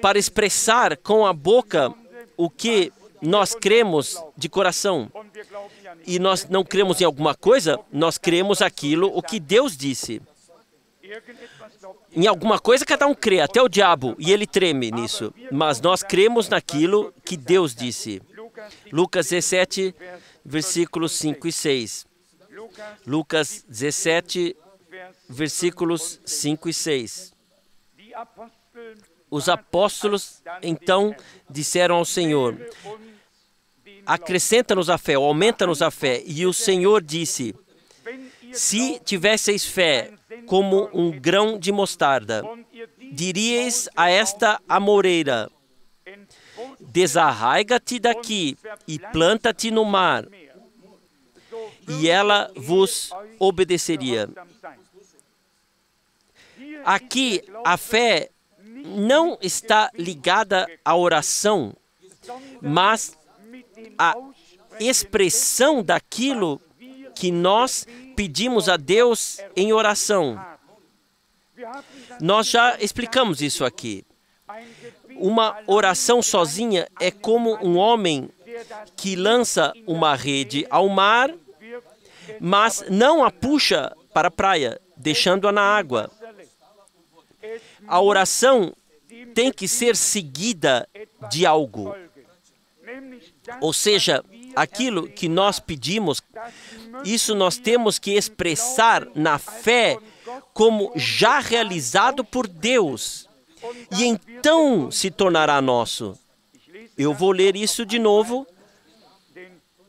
para expressar com a boca o que nós cremos de coração. E nós não cremos em alguma coisa, nós cremos aquilo o que Deus disse. Em alguma coisa cada um crê, até o diabo, e ele treme nisso. Mas nós cremos naquilo que Deus disse. Lucas 17, versículos 5 e 6. Lucas 17, versículos 5 e 6. Os apóstolos, então, disseram ao Senhor, acrescenta-nos a fé, ou aumenta-nos a fé. E o Senhor disse, se tivesseis fé como um grão de mostarda, diríeis a esta amoreira, desarraiga-te daqui e planta-te no mar, e ela vos obedeceria. Aqui, a fé não está ligada à oração, mas à expressão daquilo que nós pedimos a Deus em oração. Nós já explicamos isso aqui. Uma oração sozinha é como um homem que lança uma rede ao mar, mas não a puxa para a praia, deixando-a na água. A oração tem que ser seguida de algo. Ou seja, aquilo que nós pedimos, isso nós temos que expressar na fé como já realizado por Deus. E então se tornará nosso. Eu vou ler isso de novo,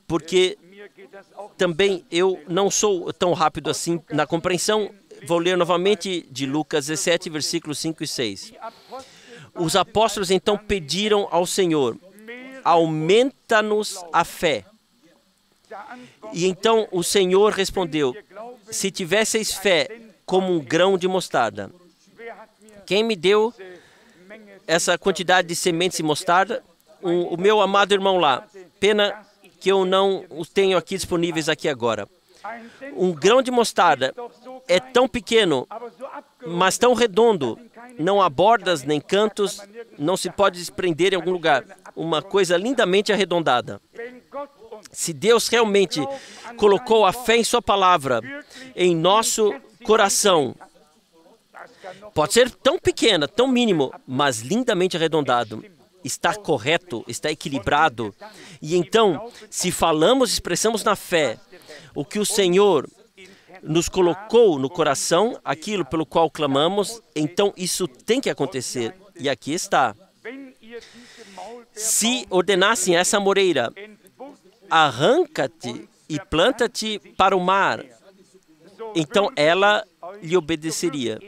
porque também eu não sou tão rápido assim na compreensão. Vou ler novamente de Lucas 17, versículos 5 e 6. Os apóstolos então pediram ao Senhor, aumenta-nos a fé. E então o Senhor respondeu, se tivesseis fé como um grão de mostarda. Quem me deu essa quantidade de sementes de mostarda? O meu amado irmão lá. Pena que eu não os tenho aqui disponíveis aqui agora. Um grão de mostarda é tão pequeno, mas tão redondo. Não há bordas nem cantos, não se pode desprender em algum lugar. Uma coisa lindamente arredondada. Se Deus realmente colocou a fé em sua palavra, em nosso coração, pode ser tão pequena, tão mínimo, mas lindamente arredondado. Está correto, está equilibrado. E então, se falamos, expressamos na fé o que o Senhor nos colocou no coração, aquilo pelo qual clamamos, então isso tem que acontecer. E aqui está. Se ordenassem a essa moreira, arranca-te e planta-te para o mar, então ela lhe obedeceria.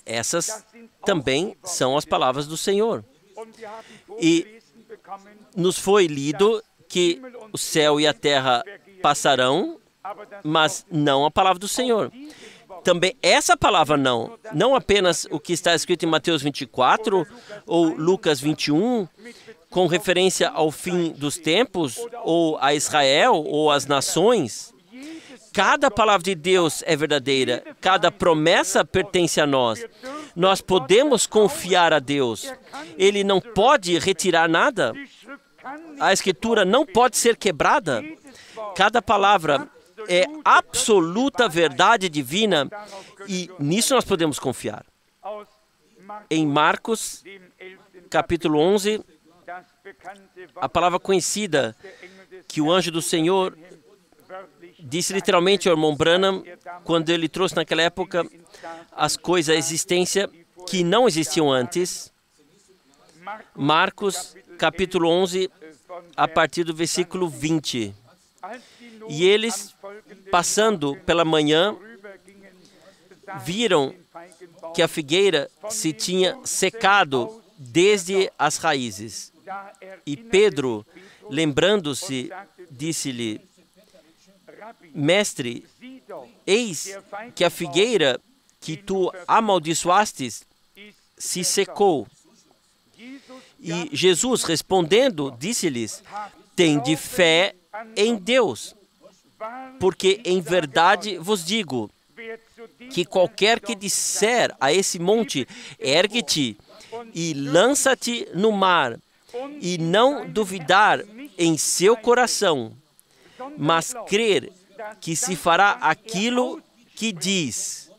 Essas também são as palavras do Senhor. E nos foi lido que o céu e a terra passarão, mas não a palavra do Senhor. Também essa palavra não apenas o que está escrito em Mateus 24 ou Lucas 21, com referência ao fim dos tempos, ou a Israel, ou às nações. Cada palavra de Deus é verdadeira, cada promessa pertence a nós. Nós podemos confiar a Deus. Ele não pode retirar nada. A Escritura não pode ser quebrada. Cada palavra é absoluta verdade divina e nisso nós podemos confiar. Em Marcos, capítulo 11, a palavra conhecida que o anjo do Senhor disse literalmente ao irmão Branham, quando ele trouxe naquela época as coisas, a existência que não existiam antes. Marcos, capítulo 11, a partir do versículo 20. E eles, passando pela manhã, viram que a figueira se tinha secado desde as raízes. E Pedro, lembrando-se, disse-lhe, Mestre, eis que a figueira que tu amaldiçoastes se secou. E Jesus, respondendo, disse-lhes, tende fé em Deus, porque em verdade vos digo que qualquer que disser a esse monte, ergue-te e lança-te no mar, e não duvidar em seu coração, mas crer que se fará aquilo que diz.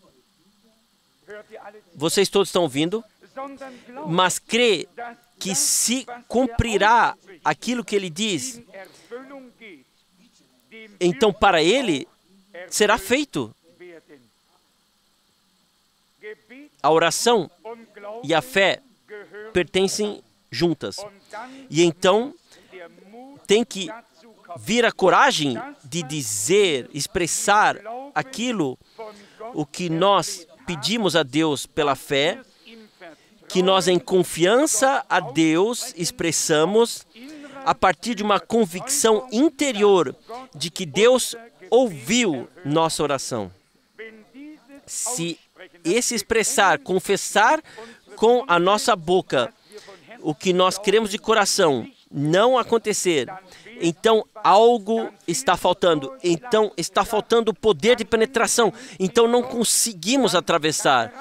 Vocês todos estão ouvindo? Mas crê que se cumprirá aquilo que ele diz. Então, para ele, será feito. A oração e a fé pertencem juntas. E então tem que vir a coragem de dizer, expressar aquilo o que nós pedimos a Deus pela fé, que nós em confiança a Deus expressamos a partir de uma convicção interior de que Deus ouviu nossa oração. Se esse expressar, confessar com a nossa boca o que nós queremos de coração não acontecer, então algo está faltando. Então está faltando o poder de penetração. Então não conseguimos atravessar.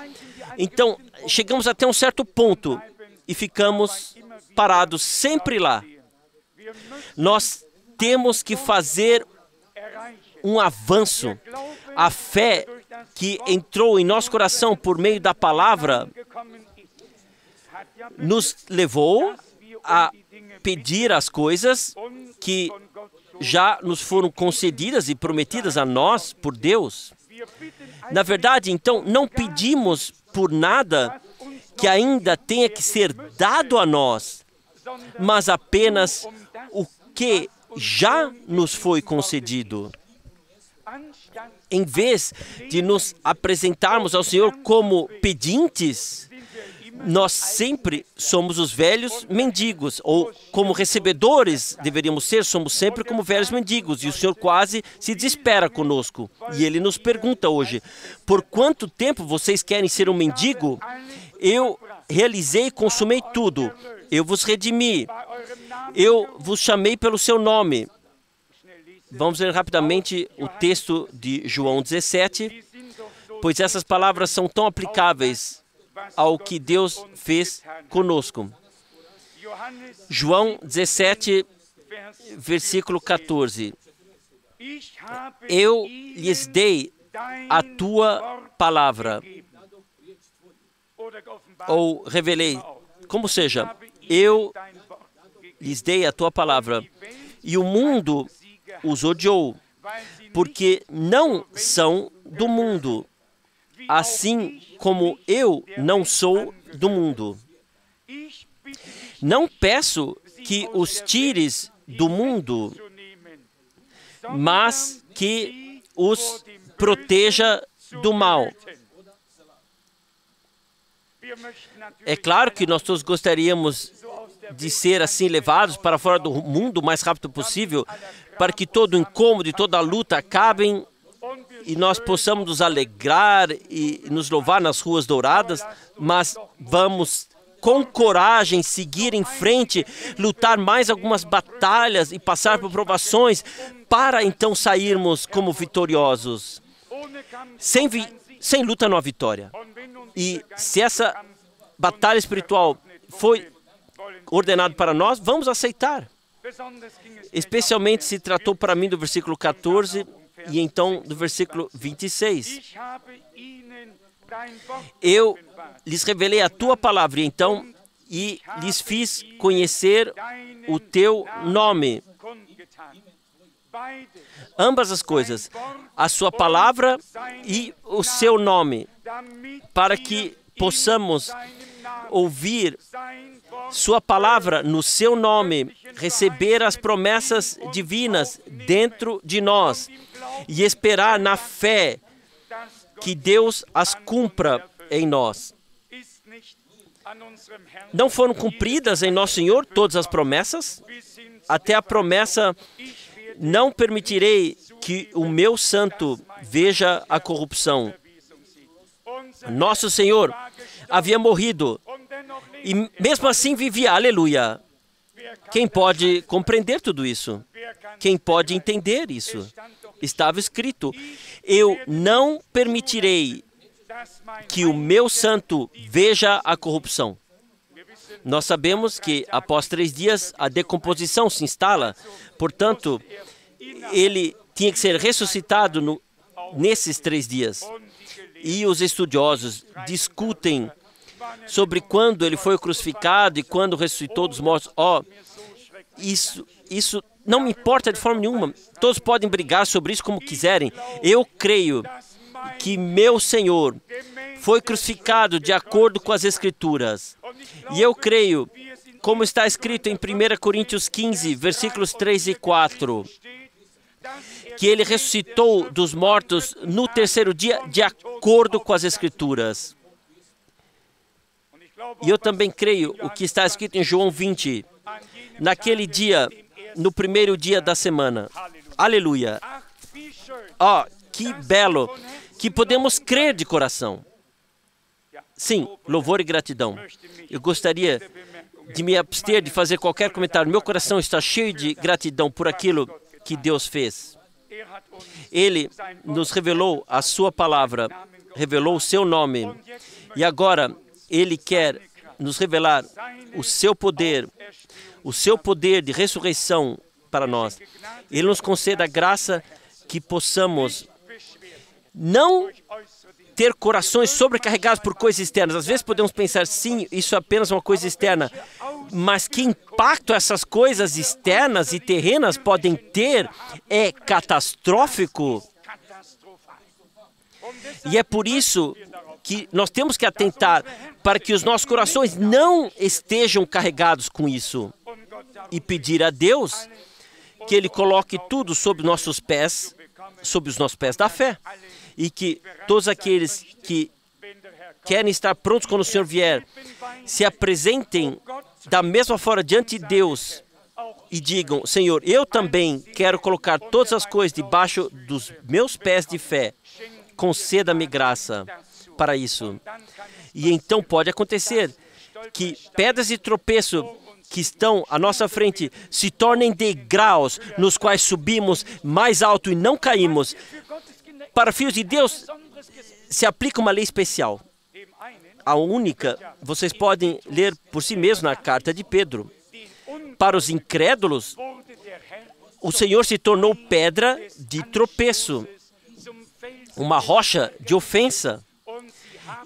Então chegamos até um certo ponto e ficamos parados sempre lá. Nós temos que fazer um avanço. A fé que entrou em nosso coração por meio da palavra nos levou a pedir as coisas que já nos foram concedidas e prometidas a nós por Deus. Na verdade, então, não pedimos por nada que ainda tenha que ser dado a nós, mas apenas o que já nos foi concedido. Em vez de nos apresentarmos ao Senhor como pedintes, nós sempre somos os velhos mendigos, ou como recebedores deveríamos ser, somos sempre como velhos mendigos, e o Senhor quase se desespera conosco. E Ele nos pergunta hoje, por quanto tempo vocês querem ser um mendigo? Eu realizei e consumei tudo, eu vos redimi, eu vos chamei pelo seu nome. Vamos ler rapidamente o texto de João 17, pois essas palavras são tão aplicáveis ao que Deus fez conosco. João 17, versículo 14. Eu lhes dei a tua palavra, ou revelei, como seja, eu lhes dei a tua palavra, e o mundo os odiou, porque não são do mundo, assim como eu não sou do mundo. Não peço que os tires do mundo, mas que os proteja do mal. É claro que nós todos gostaríamos de ser assim levados para fora do mundo o mais rápido possível, para que todo o incômodo e toda a luta acabem e nós possamos nos alegrar e nos louvar nas ruas douradas, mas vamos com coragem seguir em frente, lutar mais algumas batalhas e passar por provações para então sairmos como vitoriosos. Sem luta não há vitória. E se essa batalha espiritual foi ordenada para nós, vamos aceitar. Especialmente se tratou para mim do versículo 14 e então do versículo 26. Eu lhes revelei a tua palavra, então, e lhes fiz conhecer o teu nome. Ambas as coisas, a sua palavra e o seu nome, para que possamos ouvir sua palavra no seu nome, receber as promessas divinas dentro de nós e esperar na fé que Deus as cumpra em nós. Não foram cumpridas em nosso Senhor todas as promessas? Até a promessa, não permitirei que o meu santo veja a corrupção. Nosso Senhor havia morrido e mesmo assim vivia, aleluia. Quem pode compreender tudo isso? Quem pode entender isso? Estava escrito, eu não permitirei que o meu santo veja a corrupção. Nós sabemos que após 3 dias a decomposição se instala, portanto, ele tinha que ser ressuscitado nesses 3 dias. E os estudiosos discutem sobre quando ele foi crucificado e quando ressuscitou dos mortos. Isso não me importa de forma nenhuma. Todos podem brigar sobre isso como quiserem. Eu creio que meu Senhor foi crucificado de acordo com as Escrituras. E eu creio, como está escrito em 1 Coríntios 15, versículos 3 e 4, que Ele ressuscitou dos mortos no terceiro dia de acordo com as Escrituras. E eu também creio o que está escrito em João 20, naquele dia, no primeiro dia da semana. Aleluia! Oh, que belo! Que podemos crer de coração. Sim, louvor e gratidão. Eu gostaria de me abster de fazer qualquer comentário. Meu coração está cheio de gratidão por aquilo que Deus fez. Ele nos revelou a sua palavra, revelou o seu nome. E agora Ele quer nos revelar o seu poder de ressurreição para nós. Ele nos concede a graça que possamos não ter corações sobrecarregados por coisas externas. Às vezes podemos pensar, sim, isso é apenas uma coisa externa. Mas que impacto essas coisas externas e terrenas podem ter é catastrófico. E é por isso que nós temos que atentar para que os nossos corações não estejam carregados com isso. E pedir a Deus que Ele coloque tudo sob os nossos pés da fé. E que todos aqueles que querem estar prontos quando o Senhor vier, se apresentem da mesma forma diante de Deus e digam, Senhor, eu também quero colocar todas as coisas debaixo dos meus pés de fé. Conceda-me graça para isso. E então pode acontecer que pedras de tropeço que estão à nossa frente se tornem degraus nos quais subimos mais alto e não caímos. Para filhos de Deus, se aplica uma lei especial. A única, vocês podem ler por si mesmos na carta de Pedro. Para os incrédulos, o Senhor se tornou pedra de tropeço, uma rocha de ofensa.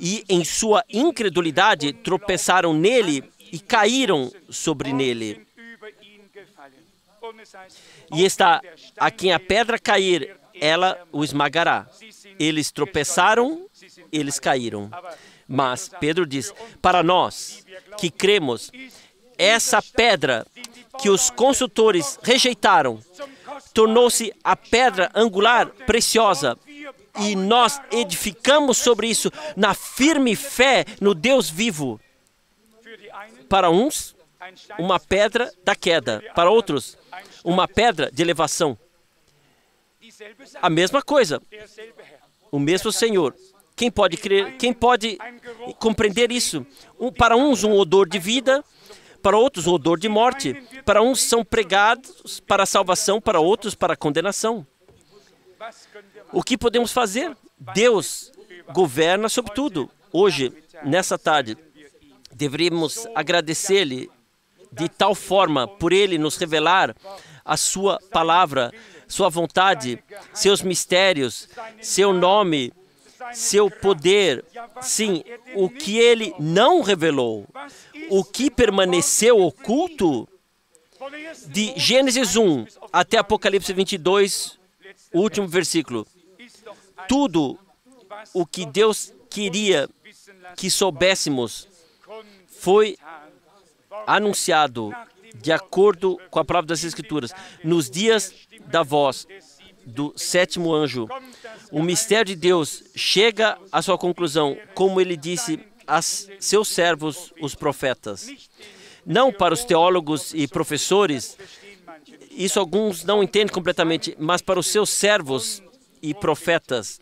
E em sua incredulidade, tropeçaram nele e caíram sobre nele. E está, a quem a pedra cair, ela o esmagará. Eles tropeçaram, eles caíram. Mas Pedro diz, para nós que cremos, essa pedra que os consultores rejeitaram, tornou-se a pedra angular preciosa. E nós edificamos sobre isso na firme fé no Deus vivo. Para uns, uma pedra da queda. Para outros, uma pedra de elevação. A mesma coisa. O mesmo Senhor. Quem pode crer? Quem pode compreender isso? Para uns, um odor de vida. Para outros, um odor de morte. Para uns, são pregados para a salvação. Para outros, para a condenação. O que podemos fazer? Deus governa sobre tudo. Hoje, nessa tarde, deveríamos agradecer-lhe de tal forma por Ele nos revelar a sua palavra, sua vontade, seus mistérios, seu nome, seu poder. Sim, o que Ele não revelou, o que permaneceu oculto, de Gênesis 1 até Apocalipse 22, o último versículo. Tudo o que Deus queria que soubéssemos foi anunciado de acordo com a palavra das Escrituras. Nos dias da voz do sétimo anjo, o mistério de Deus chega à sua conclusão, como Ele disse a seus servos, os profetas. Não para os teólogos e professores, isso alguns não entendem completamente, mas para os seus servos e profetas.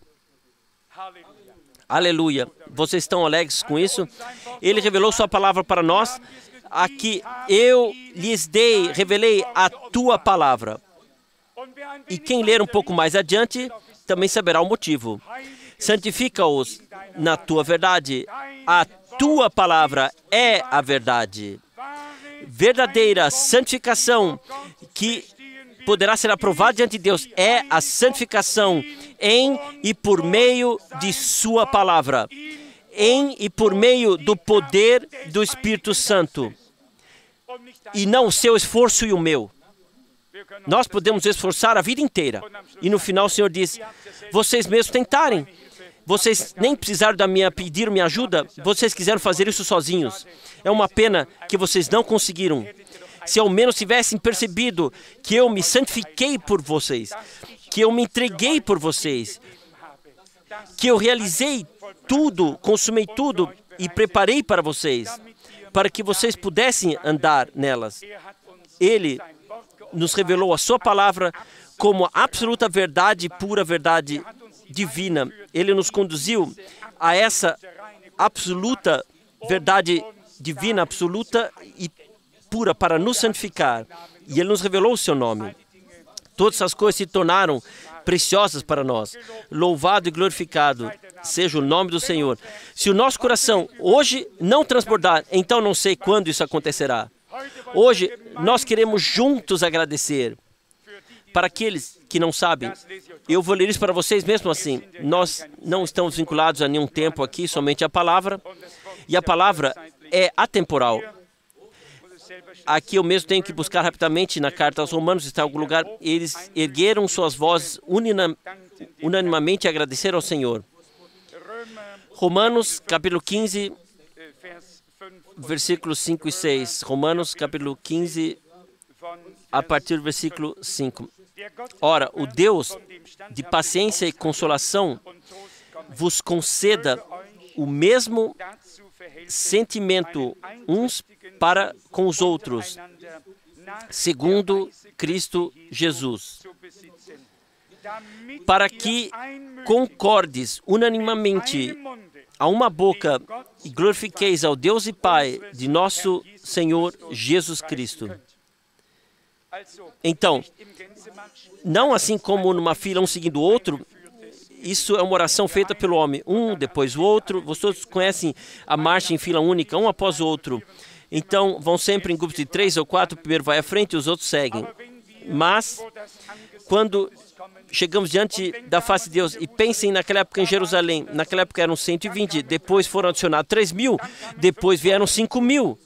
Aleluia. Vocês estão alegres com isso? Ele revelou sua palavra para nós. Aqui eu lhes revelei a tua palavra. E quem ler um pouco mais adiante também saberá o motivo. Santifica-os na tua verdade. A tua palavra é a verdade. Verdadeira santificação que poderá ser aprovada diante de Deus é a santificação em e por meio de sua palavra, em e por meio do poder do Espírito Santo, e não o seu esforço e o meu. Nós podemos esforçar a vida inteira. E no final o Senhor diz, vocês mesmos tentarem. Vocês nem precisaram pedir minha ajuda, vocês quiseram fazer isso sozinhos. É uma pena que vocês não conseguiram. Se ao menos tivessem percebido que eu me santifiquei por vocês, que eu me entreguei por vocês, que eu realizei tudo, consumei tudo e preparei para vocês, para que vocês pudessem andar nelas. Ele nos revelou a sua palavra como absoluta verdade, pura verdade divina. Ele nos conduziu a essa absoluta verdade divina, absoluta e pura, para nos santificar. E Ele nos revelou o seu nome. Todas essas coisas se tornaram preciosas para nós. Louvado e glorificado seja o nome do Senhor. Se o nosso coração hoje não transbordar, então não sei quando isso acontecerá. Hoje, nós queremos juntos agradecer. Para aqueles que não sabem, eu vou ler isso para vocês mesmo assim. Nós não estamos vinculados a nenhum tempo aqui, somente a palavra. E a palavra é atemporal. Aqui eu mesmo tenho que buscar rapidamente na carta aos Romanos, está em algum lugar. Eles ergueram suas vozes unanimamente e agradeceram ao Senhor. Romanos, capítulo 15, versículos 5 e 6. Romanos, capítulo 15, a partir do versículo 5. Ora, o Deus de paciência e consolação vos conceda o mesmo sentimento uns para com os outros, segundo Cristo Jesus, para que concordes unanimemente a uma boca e glorifiqueis ao Deus e Pai de nosso Senhor Jesus Cristo. Então, não assim como numa fila, um seguindo o outro, isso é uma oração feita pelo homem, um depois o outro. Vocês conhecem a marcha em fila única, um após o outro. Então, vão sempre em grupos de 3 ou 4, o primeiro vai à frente e os outros seguem. Mas, quando chegamos diante da face de Deus, e pensem naquela época em Jerusalém, naquela época eram 120, depois foram adicionados 3.000, depois vieram 5.000.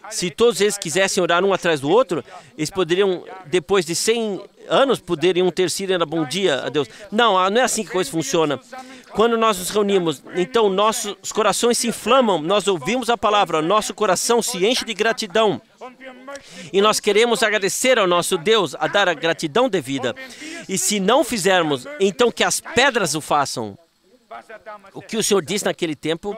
Se todos eles quisessem orar um atrás do outro, eles poderiam, depois de 100 anos, poderiam ter sido ainda bom dia a Deus. Não, não é assim que a coisa funciona. Quando nós nos reunimos, então nossos corações se inflamam, nós ouvimos a palavra, nosso coração se enche de gratidão. E nós queremos agradecer ao nosso Deus, a dar a gratidão devida. E se não fizermos, então que as pedras o façam. O que o Senhor disse naquele tempo,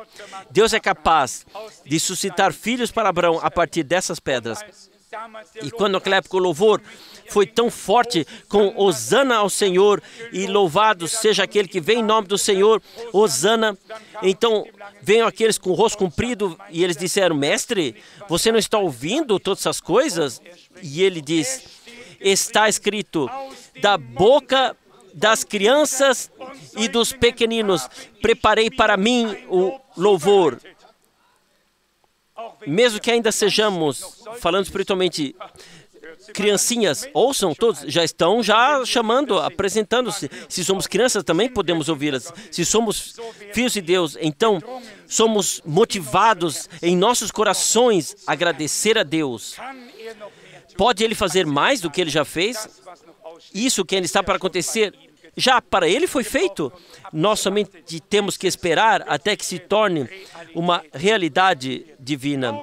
Deus é capaz de suscitar filhos para Abraão a partir dessas pedras. E quando naquela época o louvor foi tão forte com Hosana ao Senhor e louvado seja aquele que vem em nome do Senhor, Hosana, então veio aqueles com o rosto comprido e eles disseram, mestre, você não está ouvindo todas essas coisas? E ele diz, está escrito, da boca das crianças e dos pequeninos, preparei para mim o louvor. Mesmo que ainda sejamos, falando espiritualmente, criancinhas, ouçam todos, já estão chamando, apresentando-se. Se somos crianças, também podemos ouvi-las. Se somos filhos de Deus, então somos motivados em nossos corações a agradecer a Deus. Pode Ele fazer mais do que Ele já fez? Isso que ainda está para acontecer, já para Ele foi feito. Nós somente temos que esperar até que se torne uma realidade divina.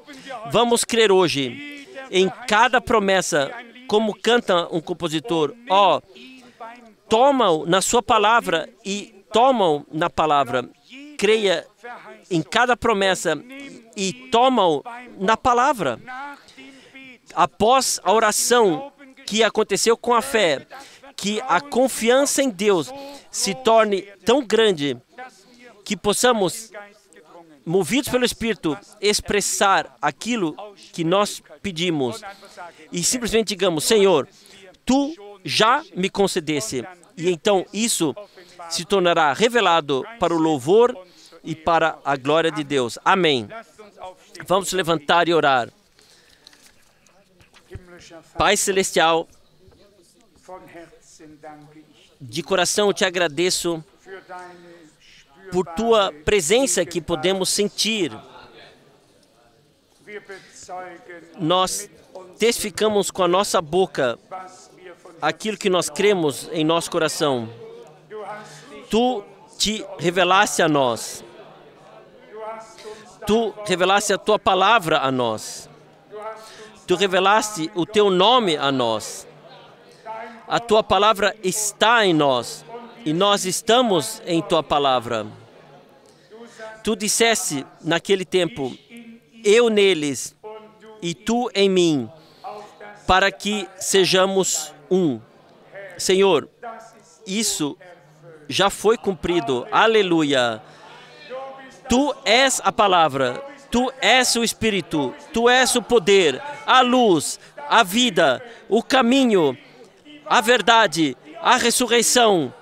Vamos crer hoje em cada promessa, como canta um compositor. Toma-o na sua palavra e toma-o na palavra. Creia em cada promessa e toma-o na palavra. Após a oração que aconteceu com a fé, que a confiança em Deus se torne tão grande que possamos, movidos pelo Espírito, expressar aquilo que nós pedimos e simplesmente digamos, Senhor, Tu já me concedesse. E então isso se tornará revelado para o louvor e para a glória de Deus. Amém. Vamos levantar e orar. Pai Celestial, de coração eu te agradeço por tua presença que podemos sentir. Nós testificamos com a nossa boca aquilo que nós cremos em nosso coração. Tu te revelaste a nós. Tu revelaste a tua palavra a nós. Tu revelaste o teu nome a nós. A tua palavra está em nós e nós estamos em tua palavra. Tu disseste naquele tempo, eu neles e tu em mim, para que sejamos um. Senhor, isso já foi cumprido. Aleluia. Tu és a palavra, tu és o Espírito, tu és o poder, a luz, a vida, o caminho, a verdade, a ressurreição.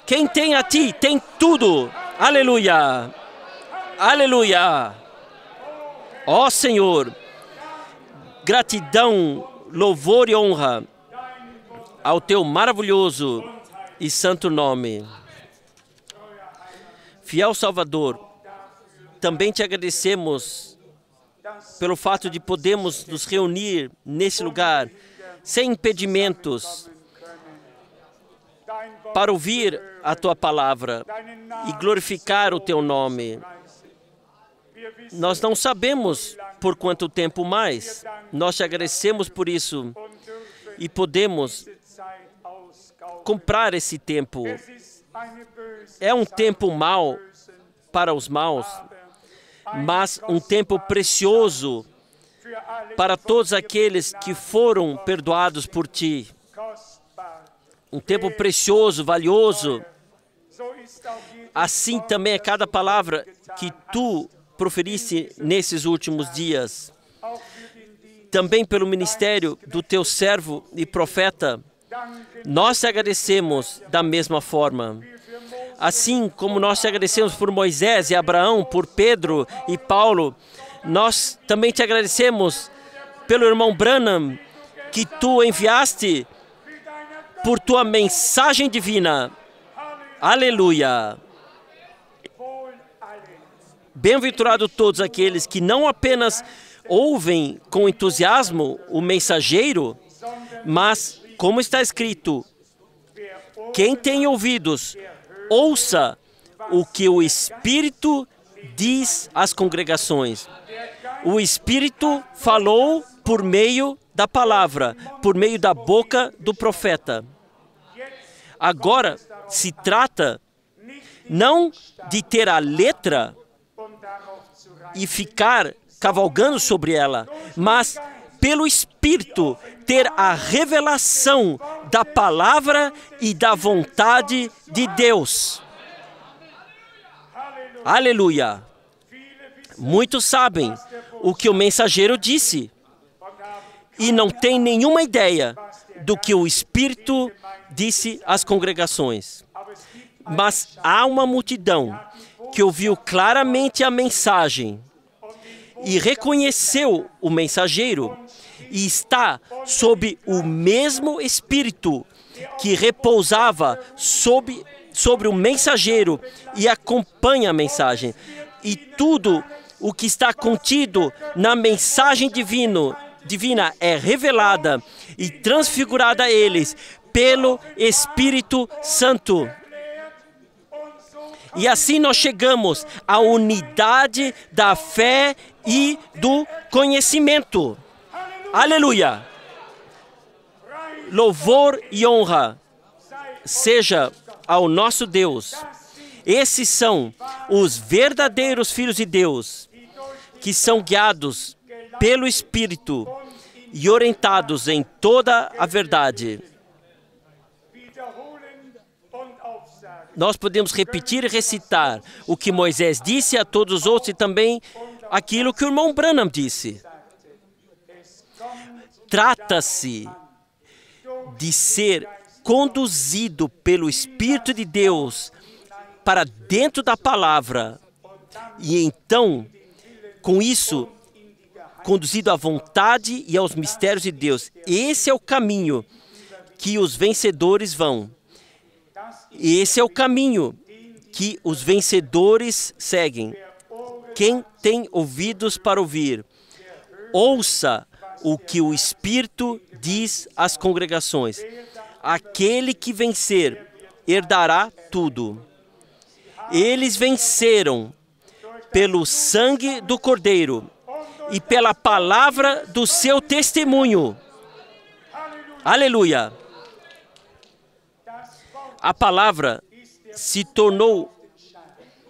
Quem tem a ti, tem tudo. Aleluia. Aleluia. Ó Senhor, gratidão, louvor e honra ao teu maravilhoso e santo nome. Fiel Salvador, também te agradecemos pelo fato de podermos nos reunir nesse lugar, sem impedimentos, para ouvir a tua palavra e glorificar o teu nome. Nós não sabemos por quanto tempo mais. Nós te agradecemos por isso e podemos comprar esse tempo. É um tempo mau para os maus, mas um tempo precioso para todos aqueles que foram perdoados por ti. Um tempo precioso, valioso. Assim também é cada palavra que tu proferiste nesses últimos dias. Também pelo ministério do teu servo e profeta, nós te agradecemos da mesma forma. Assim como nós te agradecemos por Moisés e Abraão, por Pedro e Paulo, nós também te agradecemos pelo irmão Branham, que tu enviaste por tua mensagem divina. Aleluia! Bem-aventurado todos aqueles que não apenas ouvem com entusiasmo o mensageiro, mas, como está escrito, quem tem ouvidos, ouça o que o Espírito diz às congregações. O Espírito falou por meio da palavra, por meio da boca do profeta. Agora se trata não de ter a letra e ficar cavalgando sobre ela, mas pelo Espírito ter a revelação da palavra e da vontade de Deus. Aleluia! Muitos sabem o que o mensageiro disse e não têm nenhuma ideia do que o Espírito disse às congregações. Mas há uma multidão que ouviu claramente a mensagem e reconheceu o mensageiro e está sob o mesmo Espírito que repousava sobre o mensageiro e acompanha a mensagem. E tudo o que está contido na mensagem divina é revelada e transfigurada a eles pelo Espírito Santo. E assim nós chegamos à unidade da fé e do conhecimento. Aleluia! Louvor e honra seja ao nosso Deus. Esses são os verdadeiros filhos de Deus, que são guiados pelo Espírito e orientados em toda a verdade. Nós podemos repetir e recitar o que Moisés disse a todos os outros e também aquilo que o irmão Branham disse. Trata-se de ser conduzido pelo Espírito de Deus para dentro da palavra e então, com isso, conduzido à vontade e aos mistérios de Deus. Esse é o caminho que os vencedores vão. Esse é o caminho que os vencedores seguem. Quem tem ouvidos para ouvir, ouça o que o Espírito diz às congregações. Aquele que vencer herdará tudo. Eles venceram pelo sangue do Cordeiro e pela palavra do seu testemunho. Aleluia! A palavra se tornou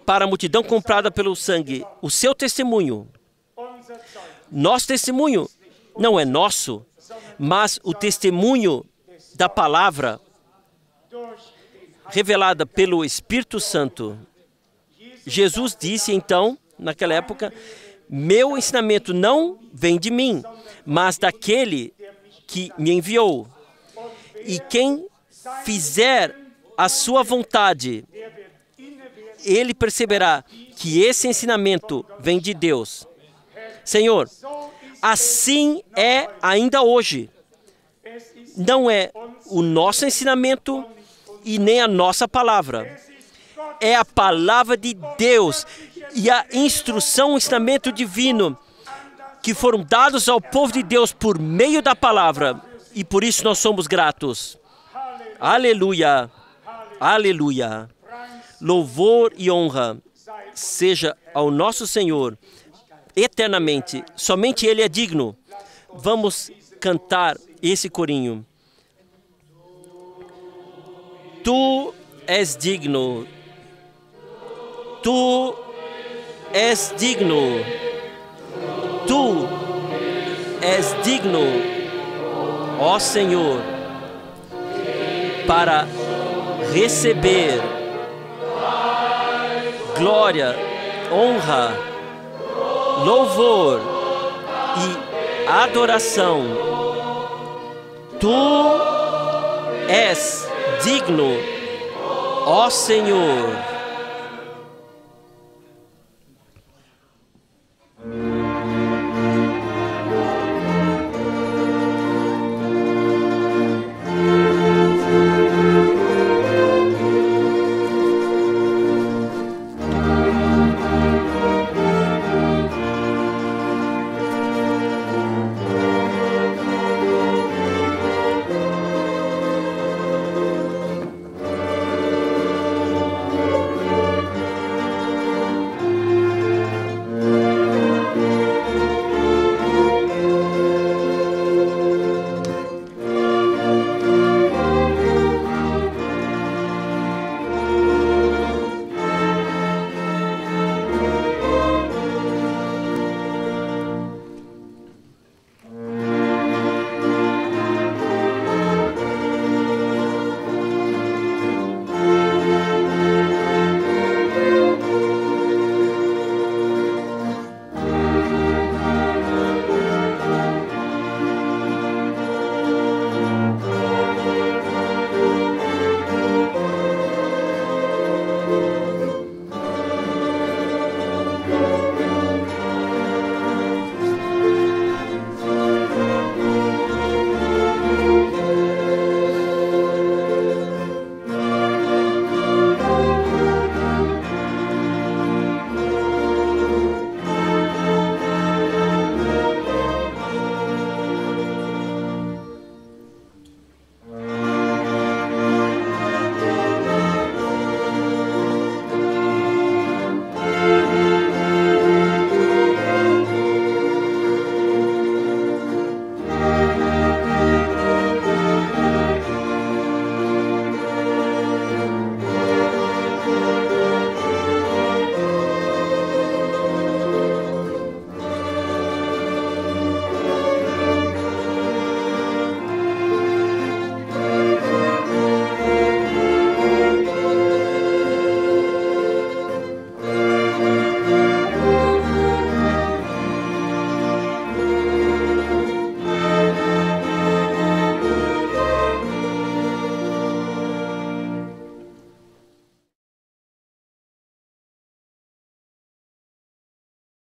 para a multidão comprada pelo sangue, o seu testemunho. Nosso testemunho não é nosso, mas o testemunho da palavra revelada pelo Espírito Santo. Jesus disse então, naquela época, meu ensinamento não vem de mim, mas daquele que me enviou. E quem fizer a sua vontade, ele perceberá que esse ensinamento vem de Deus. Senhor, assim é ainda hoje. Não é o nosso ensinamento e nem a nossa palavra. É a palavra de Deus e a instrução, o ensinamento divino que foram dados ao povo de Deus por meio da palavra. E por isso nós somos gratos. Aleluia! Aleluia! Louvor e honra seja ao nosso Senhor eternamente. Somente Ele é digno. Vamos cantar esse corinho. Tu és digno. Tu és digno. Tu és digno, ó Senhor, para receber glória, honra, louvor e adoração. Tu és digno, ó Senhor.